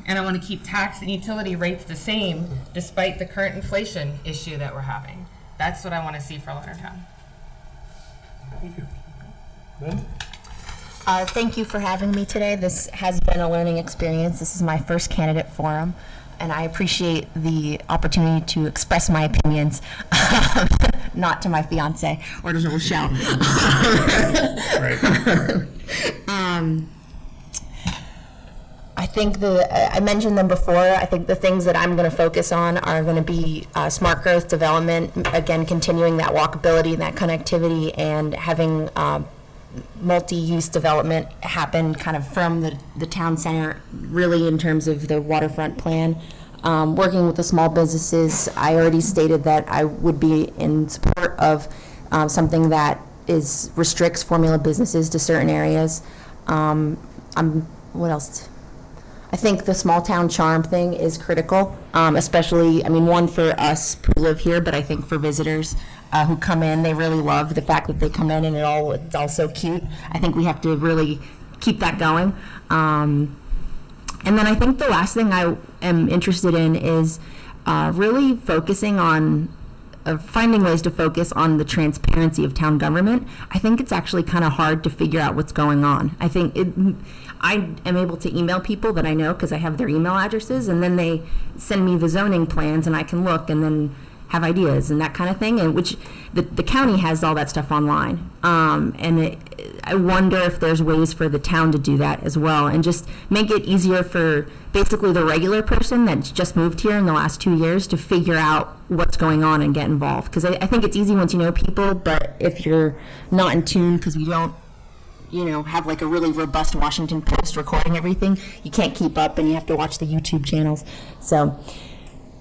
And I want to keep tax and utility rates the same despite the current inflation issue that we're having. That's what I want to see for Leonardtown. Thank you. Ben? Thank you for having me today. This has been a learning experience. This is my first candidate forum, and I appreciate the opportunity to express my opinions, not to my fiance or to Rochelle. I think I mentioned them before. I think the things that I'm going to focus on are going to be smart growth development, again, continuing that walkability and that connectivity, and having multi-use development happen kind of from the town center, really in terms of the waterfront plan. Working with the small businesses, I already stated that I would be in support of something that restricts formula businesses to certain areas. What else? I think the small town charm thing is critical, especially, one, for us who live here, but I think for visitors who come in, they really love the fact that they come in and it's all so cute. I think we have to really keep that going. And then I think the last thing I am interested in is really focusing on finding ways to focus on the transparency of town government. I think it's actually kind of hard to figure out what's going on. I think I am able to email people that I know because I have their email addresses, and then they send me the zoning plans and I can look and then have ideas and that kind of thing, and which the county has all that stuff online. I wonder if there's ways for the town to do that as well, and just make it easier for basically the regular person that's just moved here in the last 2 years to figure out what's going on and get involved. Because I think it's easy once you know people, but if you're not in tune, because we don't have like a really robust Washington Post recording everything, you can't keep up and you have to watch the YouTube channels. So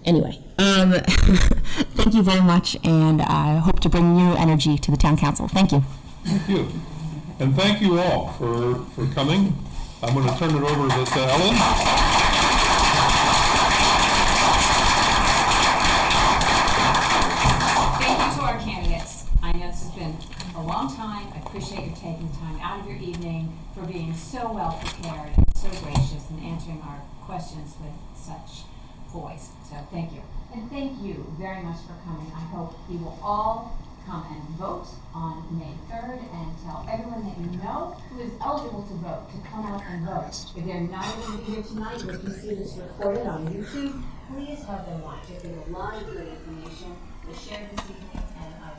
anyway, thank you very much, and I hope to bring new energy to the town council. Thank you. Thank you. And thank you all for coming. I'm going to turn it over to Ellen. Thank you to our candidates. I know this has been a long time. I appreciate you taking time out of your evening, for being so well prepared and so gracious and answering our questions with such poise. So thank you. And thank you very much for coming. I hope you will all come and vote on May 3rd, and tell everyone that you know who is eligible to vote to come out and vote. If they're not able to be here tonight, but you see this recorded on YouTube, please have them watch. There's been a lot of good information was shared this evening, and I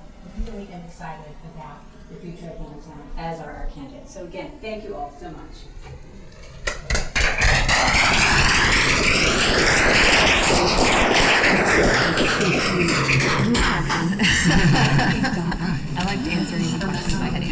really am excited about the future of Leonardtown, as are our candidates. So again, thank you all so much. I liked answering the questions I had answered.